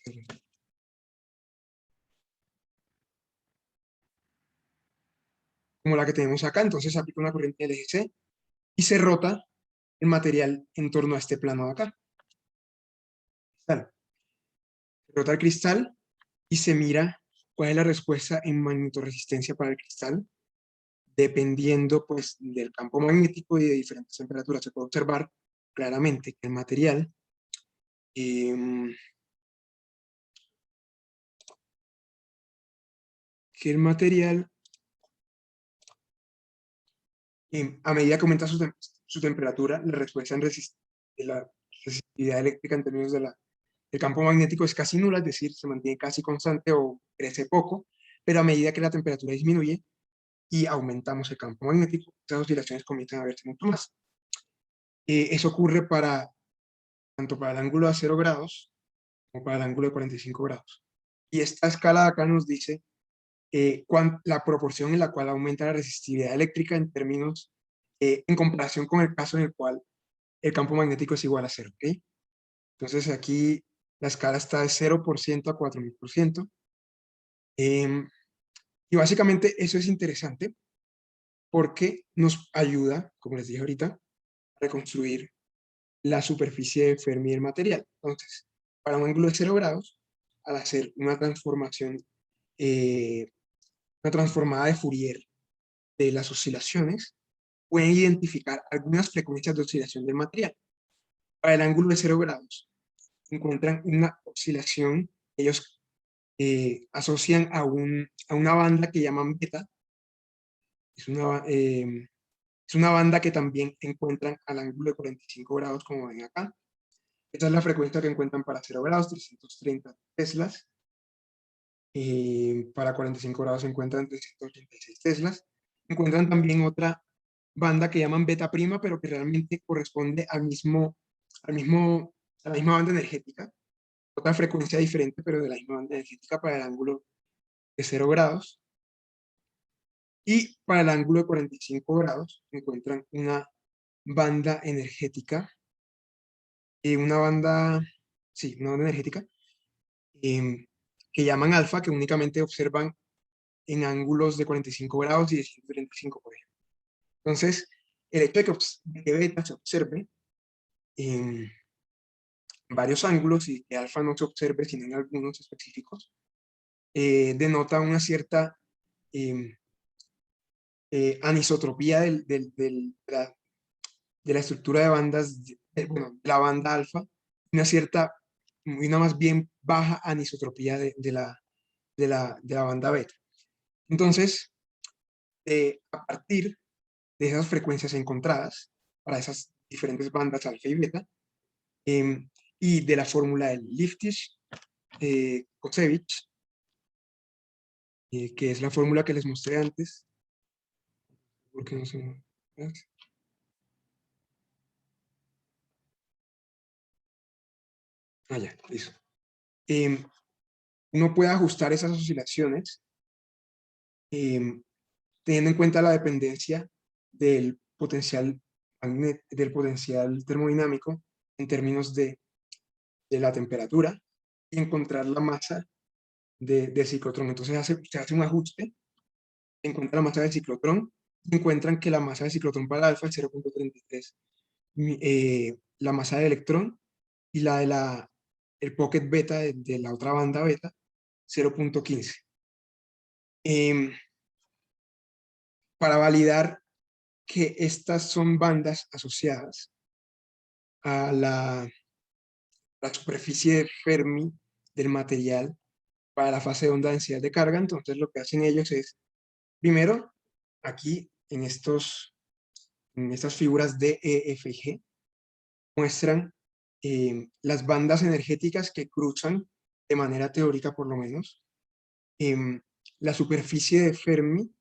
como la que tenemos acá, entonces se aplica una corriente del eje C y se rota el material en torno a este plano de acá. Se rota el cristal y se mira cuál es la respuesta en magnetoresistencia para el cristal, dependiendo pues del campo magnético y de diferentes temperaturas. Se puede observar claramente que el material em, a medida que aumenta su temperatura, la respuesta de la resistividad eléctrica en términos del campo magnético es casi nula, es decir, se mantiene casi constante o crece poco, pero a medida que la temperatura disminuye y aumentamos el campo magnético, esas oscilaciones comienzan a verse mucho más. Eso ocurre tanto para el ángulo a 0 grados como para el ángulo de 45 grados. Y esta escala de acá nos dice la proporción en la cual aumenta la resistividad eléctrica en términos, en comparación con el caso en el cual el campo magnético es igual a 0, ¿ok? Entonces aquí la escala está de 0% a 4000%. Y básicamente eso es interesante porque nos ayuda, como les dije ahorita, a reconstruir la superficie de Fermi del material. Entonces, para un ángulo de 0 grados, al hacer una transformación, una transformada de Fourier de las oscilaciones, pueden identificar algunas frecuencias de oscilación del material. Para el ángulo de 0 grados, encuentran una oscilación, ellos asocian a una banda que llaman beta, es una banda que también encuentran al ángulo de 45 grados, como ven acá. Esa es la frecuencia que encuentran para 0 grados, 330 teslas. Para 45 grados se encuentran 386 teslas. Encuentran también otra banda que llaman beta prima, pero que realmente corresponde al mismo, a la misma banda energética. Otra frecuencia diferente, pero de la misma banda energética para el ángulo de 0 grados. Y para el ángulo de 45 grados encuentran una banda energética, una banda, sí, una banda energética, em, que llaman alfa, que únicamente observan en ángulos de 45 grados y de 135, por ejemplo. Entonces, el hecho de que beta se observe en varios ángulos y que alfa no se observe sino en algunos específicos, denota una cierta em, anisotropía de la estructura de bandas, bueno, de la banda alfa, una más bien baja anisotropía de la banda beta. Entonces, a partir de esas frecuencias encontradas para esas diferentes bandas alfa y beta, y de la fórmula de Lifshitz-Koczewicz, que es la fórmula que les mostré antes, porque no se ya, listo. Uno puede ajustar esas oscilaciones teniendo en cuenta la dependencia del potencial, del potencial termodinámico en términos de la temperatura y encontrar la masa del ciclotrón. Entonces se hace un ajuste, encuentra la masa del ciclotrón y encuentran que la masa del ciclotrón para alfa es 0,33, la masa del electrón y la de el pocket beta de la otra banda beta 0,15. Para validar que estas son bandas asociadas a la superficie de Fermi del material para la fase de onda densidad de carga. Entonces lo que hacen ellos es, primero, aquí en estas figuras D, E, F y G, muestran las bandas energéticas que cruzan, de manera teórica por lo menos, la superficie de Fermi,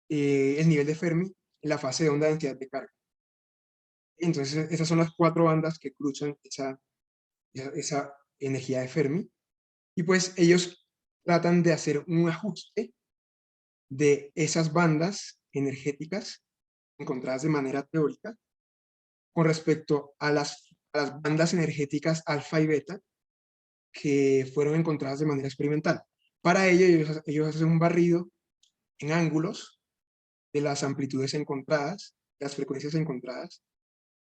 el nivel de Fermi, en la fase de onda de densidad de carga. Entonces, esas son las 4 bandas que cruzan esa energía de Fermi. Y pues ellos tratan de hacer un ajuste de esas bandas energéticas encontradas de manera teórica con respecto a las bandas energéticas alfa y beta que fueron encontradas de manera experimental. Para ello, ellos hacen un barrido en ángulos de las amplitudes encontradas, las frecuencias encontradas.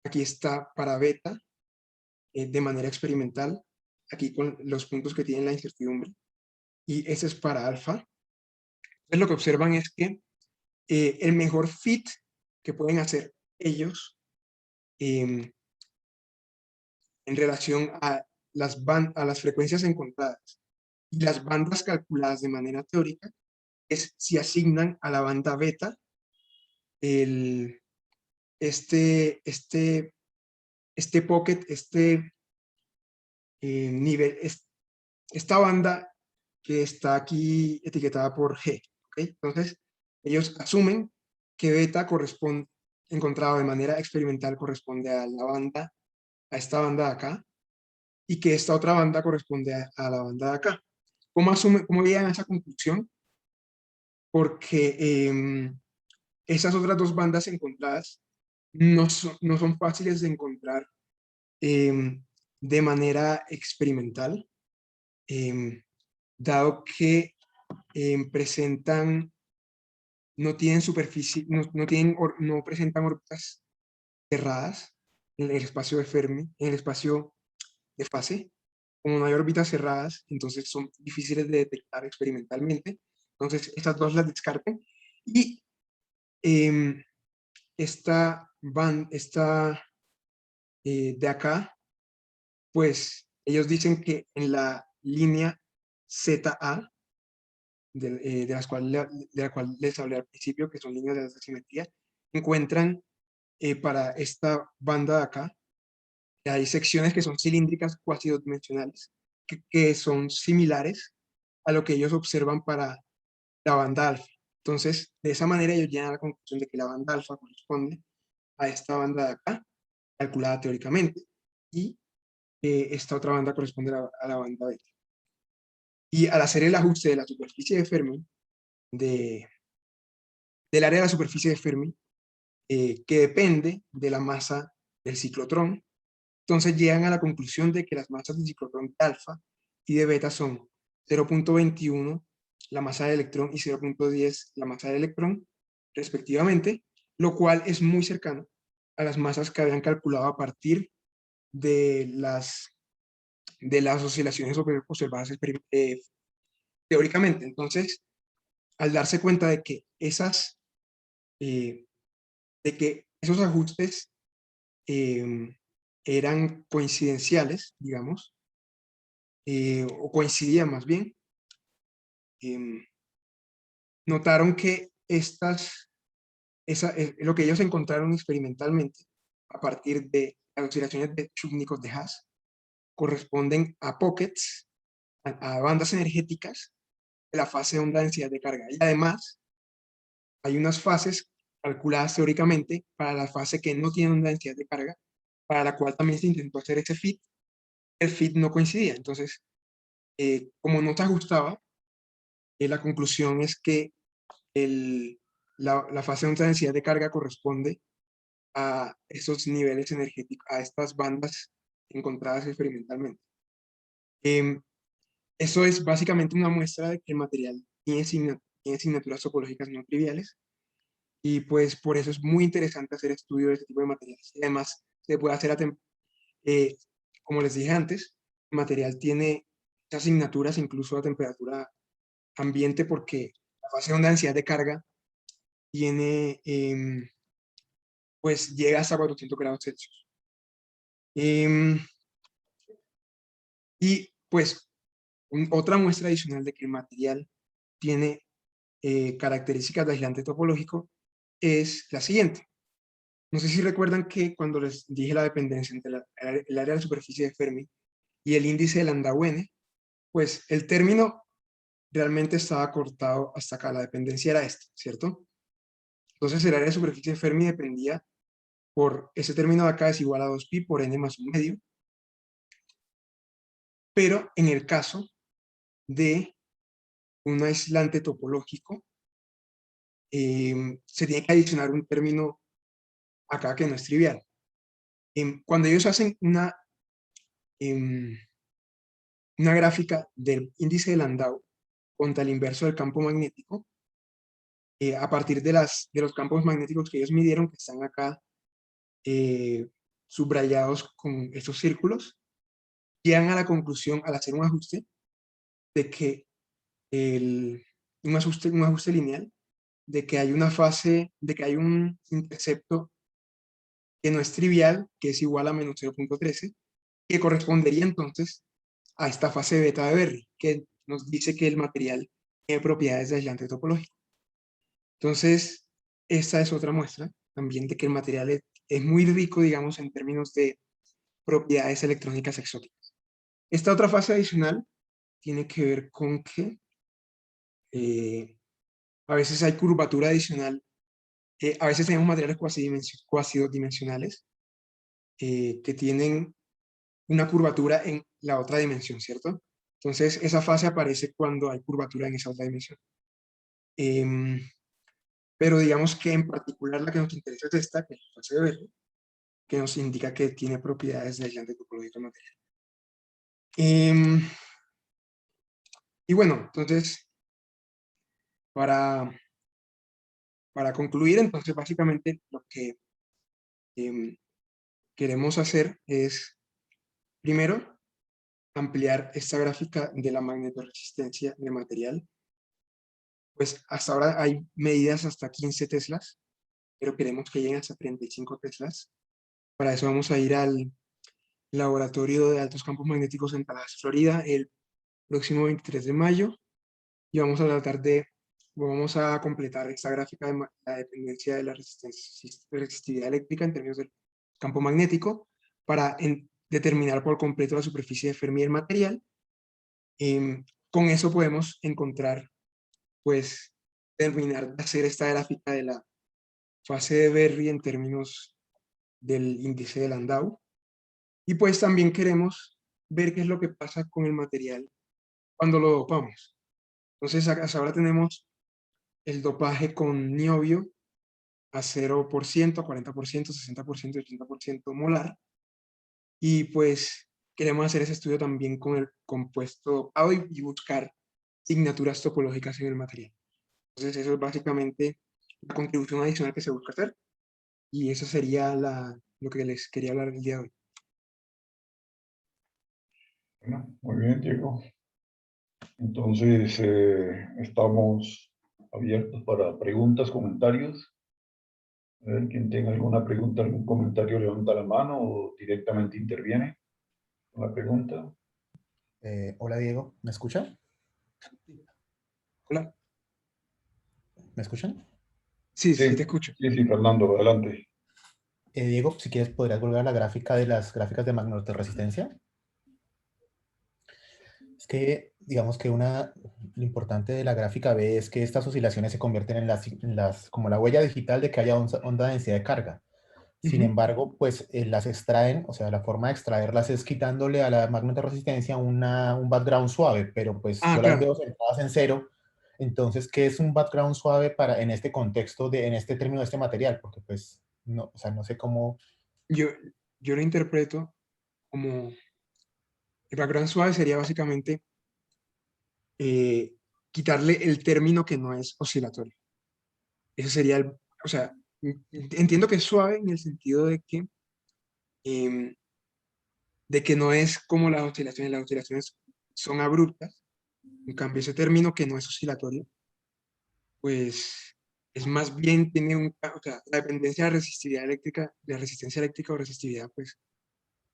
Aquí está para beta, de manera experimental, aquí con los puntos que tienen la incertidumbre, y ese es para alfa. Entonces lo que observan es que el mejor fit que pueden hacer ellos en relación a las frecuencias encontradas y las bandas calculadas de manera teórica es si asignan a la banda beta el, este pocket, nivel, esta banda que está aquí etiquetada por G. ¿Okay? Entonces, ellos asumen que beta corresponde, encontrado de manera experimental, corresponde a la banda, a esta banda de acá, y que esta otra banda corresponde a la banda de acá. ¿Cómo llegan a esa conclusión? Porque esas otras 2 bandas encontradas no son fáciles de encontrar de manera experimental, dado que presentan, no tienen superficie, no presentan órbitas cerradas en el espacio de Fermi, en el espacio de fase. Como no hay órbitas cerradas, entonces son difíciles de detectar experimentalmente. Entonces, estas 2 las descarten. Y esta de acá, pues ellos dicen que en la línea ZA, de la cual les hablé al principio, que son líneas de alta simetría, encuentran para esta banda de acá, hay secciones que son cilíndricas cuasi dimensionales, que son similares a lo que ellos observan para la banda alfa. Entonces, de esa manera ellos llegan a la conclusión de que la banda alfa corresponde a esta banda de acá, calculada teóricamente, y esta otra banda corresponde a la banda beta. Y al hacer el ajuste de la superficie de Fermi, del área de la superficie de Fermi, que depende de la masa del ciclotrón, entonces llegan a la conclusión de que las masas del ciclotrón de alfa y de beta son 0.21 la masa del electrón y 0.10 la masa del electrón, respectivamente, lo cual es muy cercano a las masas que habían calculado a partir de las oscilaciones observadas teóricamente. Entonces, al darse cuenta de que esos ajustes eran coincidenciales, digamos, o coincidían más bien, notaron que lo que ellos encontraron experimentalmente a partir de las oscilaciones de Chubnikov de Haas corresponden a pockets, a bandas energéticas de la fase de onda densidad de carga. Y además, hay unas fases calculadas teóricamente para la fase que no tiene onda densidad de carga, para la cual también se intentó hacer ese fit. El fit no coincidía. Entonces, como no se ajustaba, la conclusión es que la fase de onda densidad de carga corresponde a esos niveles energéticos, a estas bandas encontradas experimentalmente. Eso es básicamente una muestra de que el material tiene asignaturas topológicas no triviales, y pues por eso es muy interesante hacer estudio de este tipo de materiales. Y además se puede hacer, eh, como les dije antes, el material tiene asignaturas incluso a temperatura ambiente, porque la fase de onda densidad de carga tiene, pues llega hasta 400 grados Celsius. Y pues otra muestra adicional de que el material tiene características de aislante topológico es la siguiente. no sé si recuerdan que cuando les dije la dependencia entre el área de la superficie de Fermi y el índice de Landau-N, pues el término realmente estaba cortado hasta acá, la dependencia era esta, ¿cierto? Entonces el área de superficie de Fermi dependía por ese término de acá es igual a 2pi por n más 1 medio, pero en el caso de un aislante topológico, se tiene que adicionar un término acá que no es trivial. Cuando ellos hacen em, una gráfica del índice de Landau contra el inverso del campo magnético, a partir de los campos magnéticos que ellos midieron, que están acá subrayados con estos círculos, llegan a la conclusión, al hacer un ajuste, de que un ajuste lineal, de que hay una fase, de que hay un intercepto que no es trivial, que es igual a menos 0.13, que correspondería entonces a esta fase beta de Berry, que nos dice que el material tiene propiedades de aislante topológico. Entonces, esta es otra muestra también de que el material es muy rico, digamos, en términos de propiedades electrónicas exóticas. Esta otra fase adicional tiene que ver con que a veces hay curvatura adicional, a veces tenemos materiales cuasidodimensionales que tienen una curvatura en la otra dimensión, ¿cierto? Entonces, esa fase aparece cuando hay curvatura en esa otra dimensión. Em, pero digamos que en particular la que nos interesa es esta, que es la fase de Berry, que nos indica que tiene propiedades de aislante topológico material. Y bueno, entonces, para, para concluir, entonces básicamente lo que em, queremos hacer es, primero, ampliar esta gráfica de la magnetoresistencia de material. Pues hasta ahora hay medidas hasta 15 teslas, pero queremos que lleguen hasta 35 teslas. Para eso vamos a ir al Laboratorio de Altos Campos Magnéticos en Tallahassee, Florida, el próximo 23 de mayo, y vamos a completar esta gráfica de la dependencia de la resistividad eléctrica en términos del campo magnético para determinar por completo la superficie de Fermi del material. Con eso podemos encontrar, pues, terminar de hacer esta gráfica de la fase de Berry en términos del índice de Landau. Y pues también queremos ver qué es lo que pasa con el material cuando lo dopamos. Entonces, hasta ahora tenemos el dopaje con niobio a 0%, 40%, 60%, 80% molar. Y pues queremos hacer ese estudio también con el compuesto dopado y buscar signaturas topológicas en el material. Entonces, eso es básicamente la contribución adicional que se busca hacer. Y eso sería lo que les quería hablar el día de hoy. Bueno, muy bien, Diego. Entonces, estamos abiertos para preguntas, comentarios. A ver, quien tenga alguna pregunta, algún comentario, levanta la mano o directamente interviene con la pregunta. Hola Diego, ¿me escuchan? Hola. ¿Me escuchan? Sí, Sí, sí te escucho. sí, sí, Fernando, adelante. Diego, si quieres, ¿podrías volver a la gráfica de las gráficas de magnetoresistencia? Es que, digamos que lo importante de la gráfica B es que estas oscilaciones se convierten como la huella digital de que haya onda de densidad de carga. Sin embargo, pues las extraen, o sea, la forma de extraerlas es quitándole a la magnetoresistencia un background suave, pero pues Ah, yo las claro. veo centradas en cero. Entonces, ¿qué es un background suave en este contexto, en este término de este material? Porque pues, no, o sea, no sé cómo... Yo, yo lo interpreto como el background suave sería básicamente eh, quitarle el término que no es oscilatorio. Ese sería o sea, entiendo que es suave en el sentido em, de que no es como las oscilaciones son abruptas. En cambio, ese término que no es oscilatorio, pues es más bien, tiene o sea, la dependencia de la resistividad eléctrica, de la resistencia eléctrica o resistividad, pues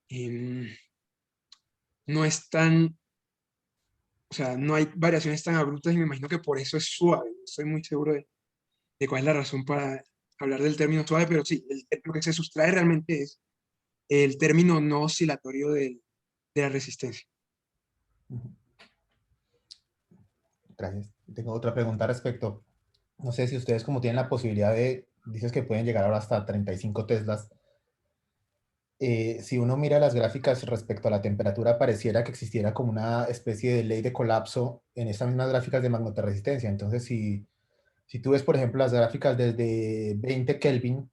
em, no es tan, o sea, no hay variaciones tan abruptas y me imagino que por eso es suave. No estoy muy seguro de cuál es la razón hablar del término suave, pero sí, lo que se sustrae realmente es el término no oscilatorio de la resistencia. Ujú. Gracias. Tengo otra pregunta respecto. No sé si ustedes como tienen la posibilidad de, dices que pueden llegar ahora hasta 35 teslas. Si uno mira las gráficas respecto a la temperatura, pareciera que existiera como una especie de ley de colapso en estas mismas gráficas de magnetorresistencia. Entonces, si tú ves, por ejemplo, las gráficas desde 20 Kelvin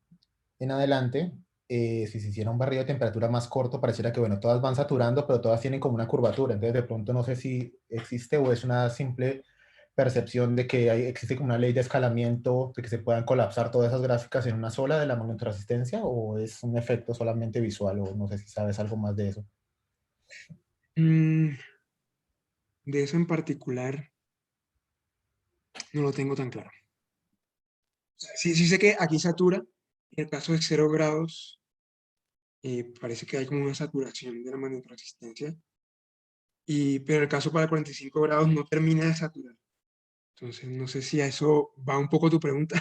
en adelante, si se hiciera un barrido de temperatura más corto, pareciera que, bueno, todas van saturando, pero todas tienen como una curvatura. Entonces, de pronto, no sé si existe o es una simple percepción de que existe como una ley de escalamiento, de que se puedan colapsar todas esas gráficas en una sola de la magnetoresistencia, o es un efecto solamente visual, o no sé si sabes algo más de eso. Mm, de eso en particular no lo tengo tan claro. O sea, sí, sí sé que aquí satura, en el caso de 0 grados, parece que hay como una saturación de la magnetoresistencia, pero en el caso para 45 grados no termina de saturar. Entonces, no sé si a eso va un poco tu pregunta.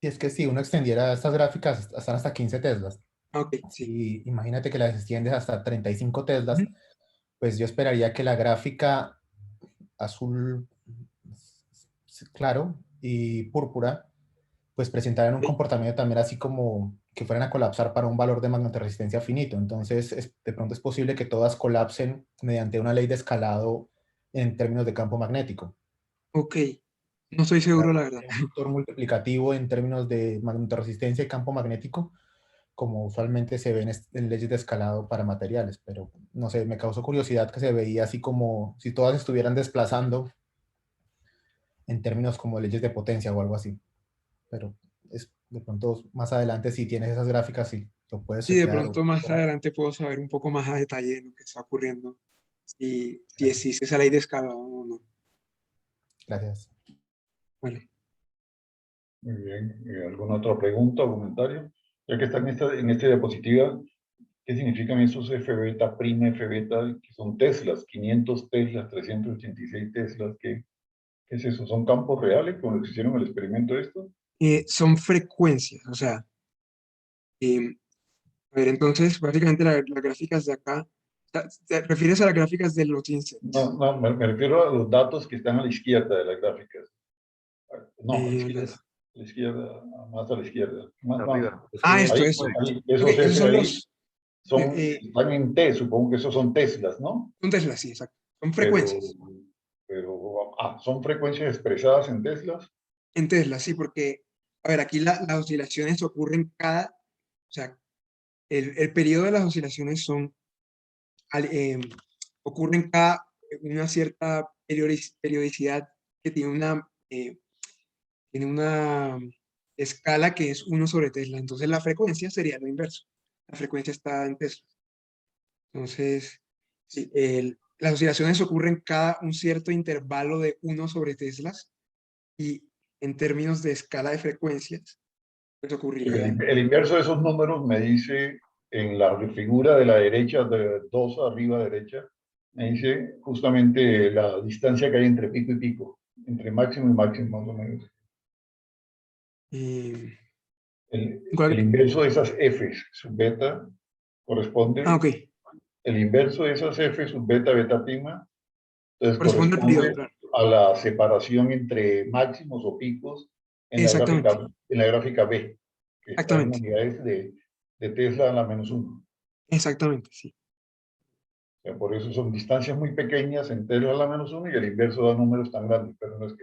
Y es que si uno extendiera estas gráficas, están hasta 15 teslas. Ah, ok, sí. Si imagínate que las extiendes hasta 35 teslas, Ujú. pues yo esperaría que la gráfica azul claro y púrpura pues presentaran un Ok. comportamiento también así como que fueran a colapsar para un valor de magnetorresistencia finito. Entonces, de pronto es posible que todas colapsen mediante una ley de escalado en términos de campo magnético. Ok, no estoy seguro, la verdad. Un factor multiplicativo en términos de magnetorresistencia y campo magnético, como usualmente se ven en leyes de escalado para materiales, pero no sé, me causó curiosidad que se veía así como si todas estuvieran desplazando en términos como leyes de potencia o algo así. Pero es, de pronto más adelante si tienes esas gráficas, sí, lo puedes Sí, de chequear. pronto más adelante puedo saber un poco más a detalle de lo que está ocurriendo, si existe esa ley de escalado o no. Gracias. Vale. Muy bien. ¿Alguna otra pregunta o comentario? Ya que está en esta diapositiva, ¿qué significan esos F beta, prima F beta, que son teslas, 500 teslas, 386 teslas? ¿Qué es eso? ¿Son campos reales con los que hicieron el experimento esto? Son frecuencias, o sea, em, a ver, entonces, básicamente las gráficas de acá, o sea, ¿te refieres a las gráficas de los No, insets? no, me refiero a los datos que están a la izquierda de las gráficas. No, a la izquierda, Las- a la izquierda, más a la izquierda. Más. Arriba. Es Ah, como esto, Ahí, esto. ahí, Ok, esos esos F son ahí eh, están en T, supongo que esos son teslas, ¿no? son Teslas, sí, exacto. Son Pero, frecuencias. son frecuencias expresadas en teslas. En Tesla, sí, porque, a ver, aquí las oscilaciones ocurren o sea, el periodo de las oscilaciones ocurren cada una cierta periodicidad que tiene una escala que es 1/Tesla. Entonces la frecuencia sería lo inverso. La frecuencia está en Tesla. Entonces, sí, las oscilaciones ocurren cada un cierto intervalo de 1/Teslas y en términos de escala de frecuencias, pues ocurriría. El inverso de esos números me dice en la figura de la derecha, de 2 arriba derecha, me dice justamente la distancia que hay entre pico y pico, entre máximo y máximo más o menos. eh, El inverso de esas F sub beta corresponde, ok, el inverso de esas F sub beta, beta prima, entonces corresponde al periodo, corresponde claro. a la separación entre máximos o picos Exactamente, en la gráfica B, que está en exactamente, unidades de Tesla a la -1. exactamente, sí. O sea, por eso son distancias muy pequeñas en Tesla a la -1 y el inverso da números tan grandes, pero no es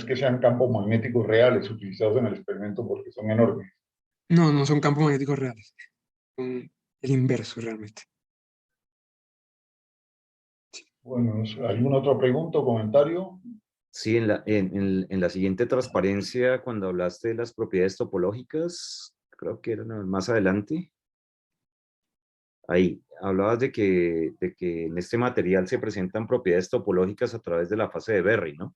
que sean campos magnéticos reales utilizados en el experimento porque son enormes. No, no son campos magnéticos reales, son el inverso realmente. Bueno, ¿alguna otra pregunta o comentario? Sí, en la siguiente transparencia, cuando hablaste de las propiedades topológicas, creo que eran más adelante, ahí hablabas de que en este material se presentan propiedades topológicas a través de la fase de Berry, ¿no?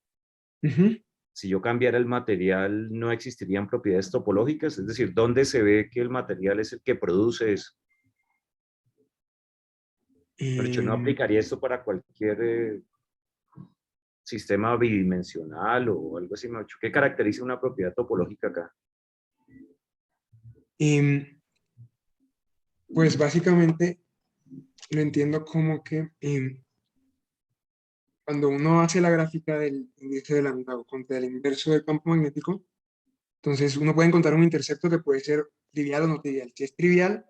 Ujú. Si yo cambiara el material, no existirían propiedades topológicas, es decir, ¿dónde se ve que el material es el que produce eso? Pero yo no Em, aplicaría esto para cualquier, sistema bidimensional o algo así, Macho. ¿Qué caracteriza una propiedad topológica acá? Pues básicamente lo entiendo como que cuando uno hace la gráfica del índice de Landau contra el inverso del campo magnético, entonces uno puede encontrar un intercepto que puede ser trivial o no trivial. Si es trivial,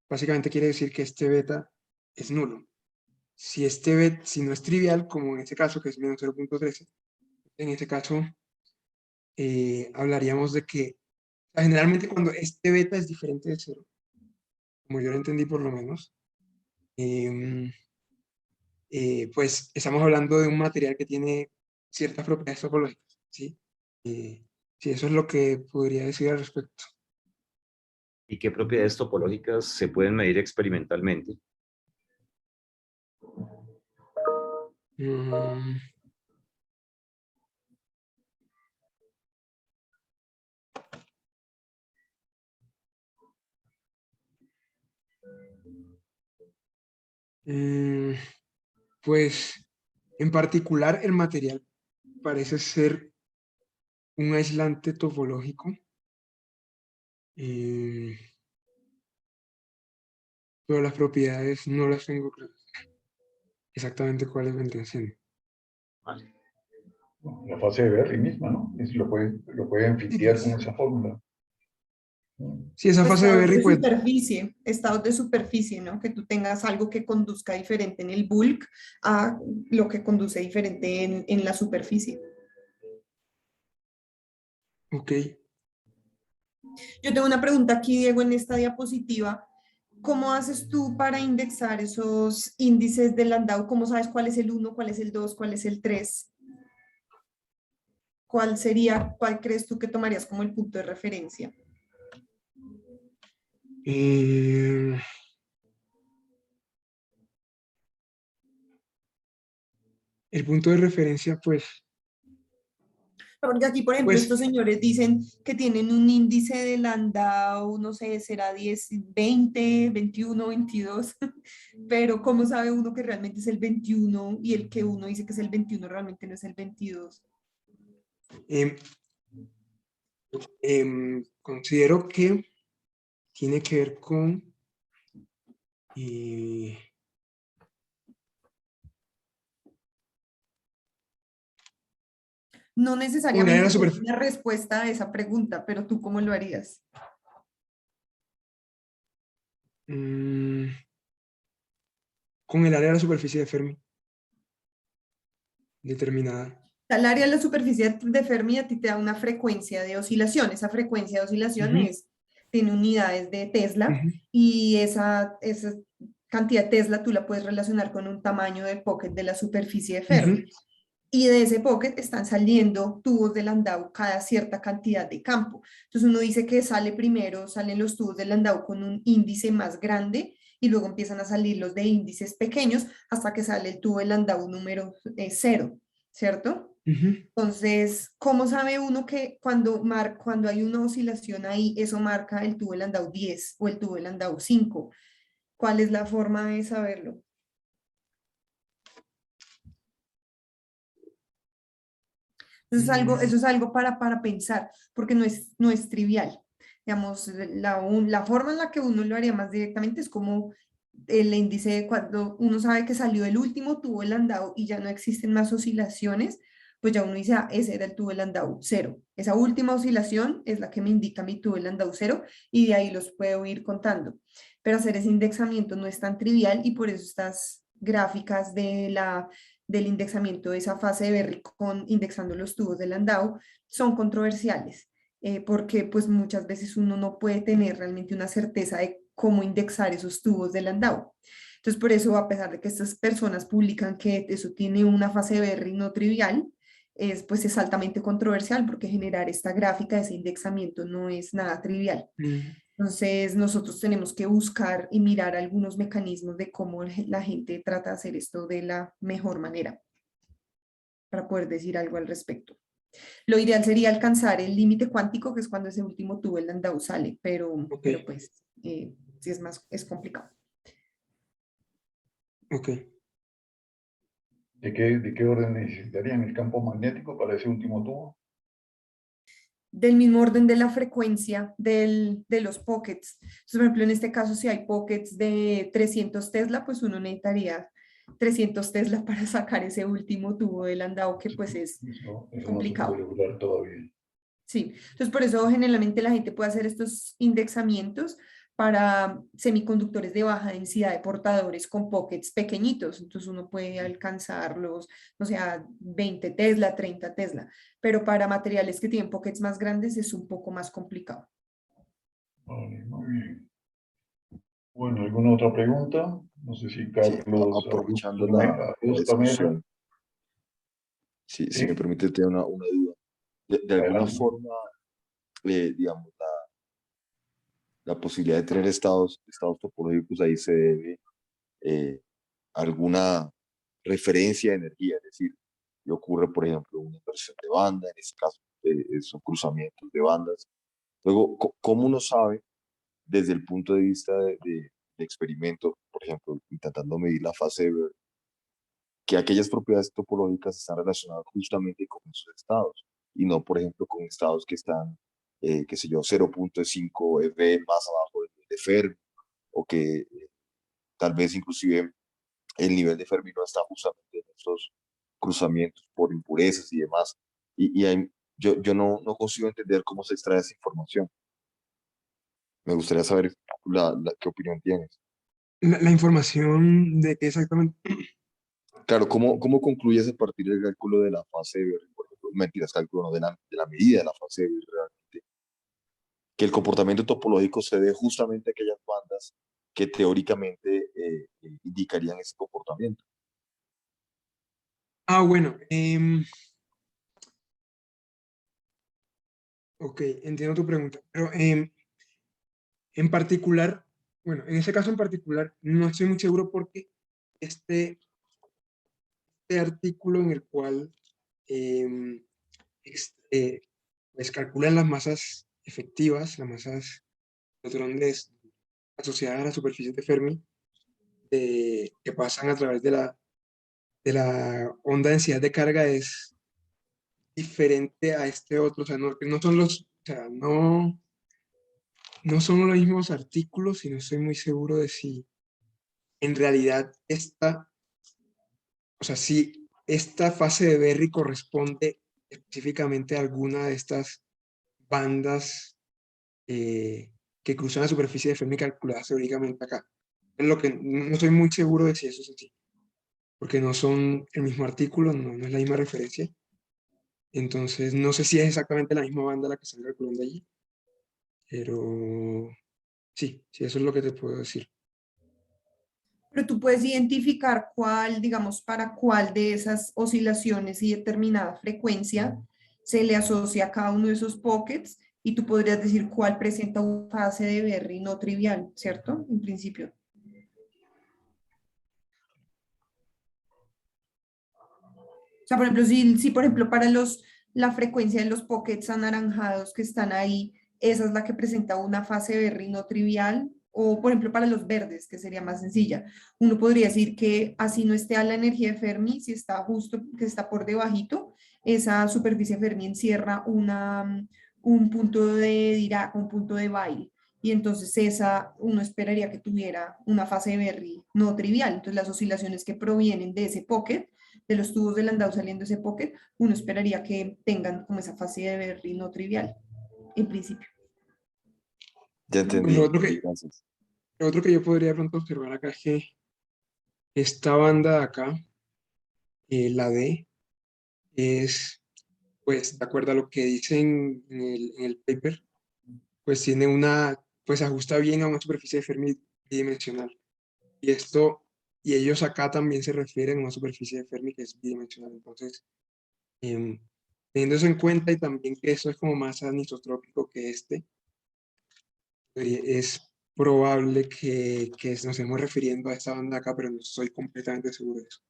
básicamente quiere decir que este beta es nulo. Si no es trivial, como en este caso, que es menos 0.13, en este caso hablaríamos de que o sea, generalmente cuando este beta es diferente de cero, como yo lo entendí por lo menos, em, pues estamos hablando de un material que tiene ciertas propiedades topológicas, ¿sí? Sí, eso es lo que podría decir al respecto. ¿Y qué propiedades topológicas se pueden medir experimentalmente? Mm, mm, pues en particular el material parece ser un aislante topológico, eh, pero las propiedades no las tengo claras exactamente cuáles vendrían siendo. Vale. La fase de Berry misma, ¿no? Lo pueden Sí, fitear pues, con esa fórmula. sí, esa fase de Berry, pues, Estados de superficie, ¿no? Que tú tengas algo que conduzca diferente en el bulk a lo que conduce diferente en la superficie. ok. Yo tengo una pregunta aquí, Diego, en esta diapositiva. ¿Cómo haces tú para indexar esos índices de Landau? ¿Cómo sabes cuál es el 1, cuál es el 2, cuál es el 3? ¿Cuál crees tú que tomarías como el punto de referencia? Eh, el punto de referencia, Porque aquí, por ejemplo, pues, estos señores dicen que tienen un índice de Landau, no sé, será 10, 20, 21, 22, pero ¿cómo sabe uno que realmente es el 21 y el que uno dice que es el 21 realmente no es el 22? em, considero que tiene que ver eh, No con el área de la necesariamente es superficie. una respuesta a esa pregunta, pero ¿tú cómo lo harías? Con el área de la superficie de Fermi determinada. El área de la superficie de Fermi a ti te da una frecuencia de oscilación. Esa frecuencia de oscilación Ujú, tiene unidades de Tesla ujú, y esa cantidad de Tesla tú la puedes relacionar con un tamaño de pocket de la superficie de ujú, Fermi. Y de ese pocket están saliendo tubos de Landau cada cierta cantidad de campo. Entonces uno dice que salen los tubos de Landau con un índice más grande y luego empiezan a salir los de índices pequeños hasta que sale el tubo de Landau número 0, ¿cierto? ujú. Entonces, ¿cómo sabe uno que cuando hay una oscilación ahí, eso marca el tubo de Landau 10 o el tubo de Landau 5? ¿Cuál es la forma de saberlo? Eso es algo para pensar, porque no es trivial. Digamos, la forma en la que uno lo haría más directamente es como el índice, cuando uno sabe que salió el último tubo de Landau y ya no existen más oscilaciones, pues ya uno dice, ah, ese era el tubo de Landau 0. Esa última oscilación es la que me indica mi tubo de Landau 0 y de ahí los puedo ir contando. Pero hacer ese indexamiento no es tan trivial y por eso estas gráficas del indexamiento de esa fase de Berry con indexando los tubos de Landau son controversiales, porque pues muchas veces uno no puede tener realmente una certeza de cómo indexar esos tubos de Landau. Entonces, por eso, a pesar de que estas personas publican que eso tiene una fase de Berry no trivial, pues es altamente controversial porque generar esta gráfica, ese indexamiento no es nada trivial. Mm, Entonces, nosotros tenemos que buscar y mirar algunos mecanismos de cómo la gente trata de hacer esto de la mejor manera para poder decir algo al respecto. Lo ideal sería alcanzar el límite cuántico, que es cuando ese último tubo el Landau sale, ok, pero pues sí es complicado. ok. de qué orden necesitarían el campo magnético para ese último tubo? Del mismo orden de la frecuencia de los pockets. Entonces, por ejemplo, en este caso, si hay pockets de 300 Tesla, pues uno necesitaría 300 Tesla para sacar ese último tubo del andado, que pues es Eso no se puede complicado. lograr todavía. Sí, entonces por eso generalmente la gente puede hacer estos indexamientos para semiconductores de baja densidad de portadores con pockets pequeñitos. Entonces uno puede alcanzar los, o sea, 20 Tesla, 30 Tesla, pero para materiales que tienen pockets más grandes es un poco más complicado. Vale, muy bien. Bueno, ¿alguna otra pregunta? No sé si Sí, Carlos aprovechando la Augusto Mera. discusión, si me Sí, permite tener una duda. De alguna adelante. forma, digamos, la posibilidad de tener estados topológicos ahí se debe eh, a alguna referencia de energía, es decir, y ocurre, por ejemplo, una inversión de banda, en este caso son cruzamientos de bandas. Luego, ¿cómo uno sabe desde el punto de vista de experimento, por ejemplo, intentando medir la fase de Bernoulli, que aquellas propiedades topológicas están relacionadas justamente con esos estados y no, por ejemplo, con estados que están, qué sé yo, 0.5 eV más abajo de Fermi, o que tal vez inclusive el nivel de Fermi no está justamente en estos cruzamientos por impurezas y demás. Yo no consigo entender cómo se extrae esa información. Me gustaría saber qué opinión tienes. La información de qué exactamente. Claro, ¿cómo concluyes a partir del cálculo de la fase de Bernoulli? Por ejemplo, mentiras, cálculo no, de la medida de la fase de Bernoulli realmente, que el comportamiento topológico se dé justamente a aquellas bandas que teóricamente indicarían ese comportamiento. Ah, bueno. Ok, entiendo tu pregunta. Pero en particular, bueno, en ese caso en particular, no estoy muy seguro porque este artículo en el cual em, pues calculan las masas efectivas, las masas neutrones asociadas a la superficie de Fermi, que pasan a través de la onda densidad de carga es diferente a este otro, o sea, no son o sea, no son los mismos artículos y no estoy muy seguro de si en realidad o sea, si esta fase de Berry corresponde específicamente a alguna de estas bandas que cruzan la superficie de Fermi calculadas teóricamente acá. Es lo que no estoy muy seguro de si eso es así, porque no son el mismo artículo, no es la misma referencia. Entonces, no sé si es exactamente la misma banda la que están calculando allí, pero sí, eso es lo que te puedo decir. Pero tú puedes identificar cuál, digamos, para cuál de esas oscilaciones y determinada frecuencia se le asocia a cada uno de esos pockets y tú podrías decir cuál presenta una fase de Berry no trivial, ¿cierto? En principio. O sea, por ejemplo, si por ejemplo para la frecuencia de los pockets anaranjados que están ahí, esa es la que presenta una fase Berry no trivial, o por ejemplo para los verdes, que sería más sencilla. Uno podría decir que así no esté a la energía de Fermi, si está justo, que está por debajito, esa superficie Fermi encierra un punto de Dirac, un punto de Weyl. Y entonces esa uno esperaría que tuviera una fase de Berry no trivial. Entonces las oscilaciones que provienen de ese pocket de los tubos de Landau saliendo ese pocket, uno esperaría que tengan como esa fase de Berry no trivial, en principio. Ya Bueno, entendí, gracias. lo otro que yo podría de pronto observar acá es que esta banda de acá, la D, es, pues, de acuerdo a lo que dicen en el paper, pues tiene pues ajusta bien a una superficie de Fermi bidimensional. Y ellos acá también se refieren a una superficie de Fermi que es bidimensional. Entonces, em, teniendo eso en cuenta y también que eso es como más anisotrópico que es probable que nos estemos refiriendo a esta banda acá, pero no estoy completamente seguro de eso.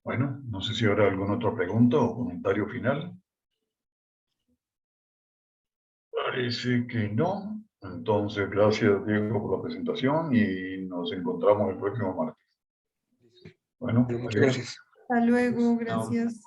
Bueno, no sé si habrá alguna otra pregunta o comentario final. Parece que no. Entonces, gracias Diego por la presentación y nos encontramos el próximo martes. Bueno, Muchas adiós. gracias. Hasta luego, gracias.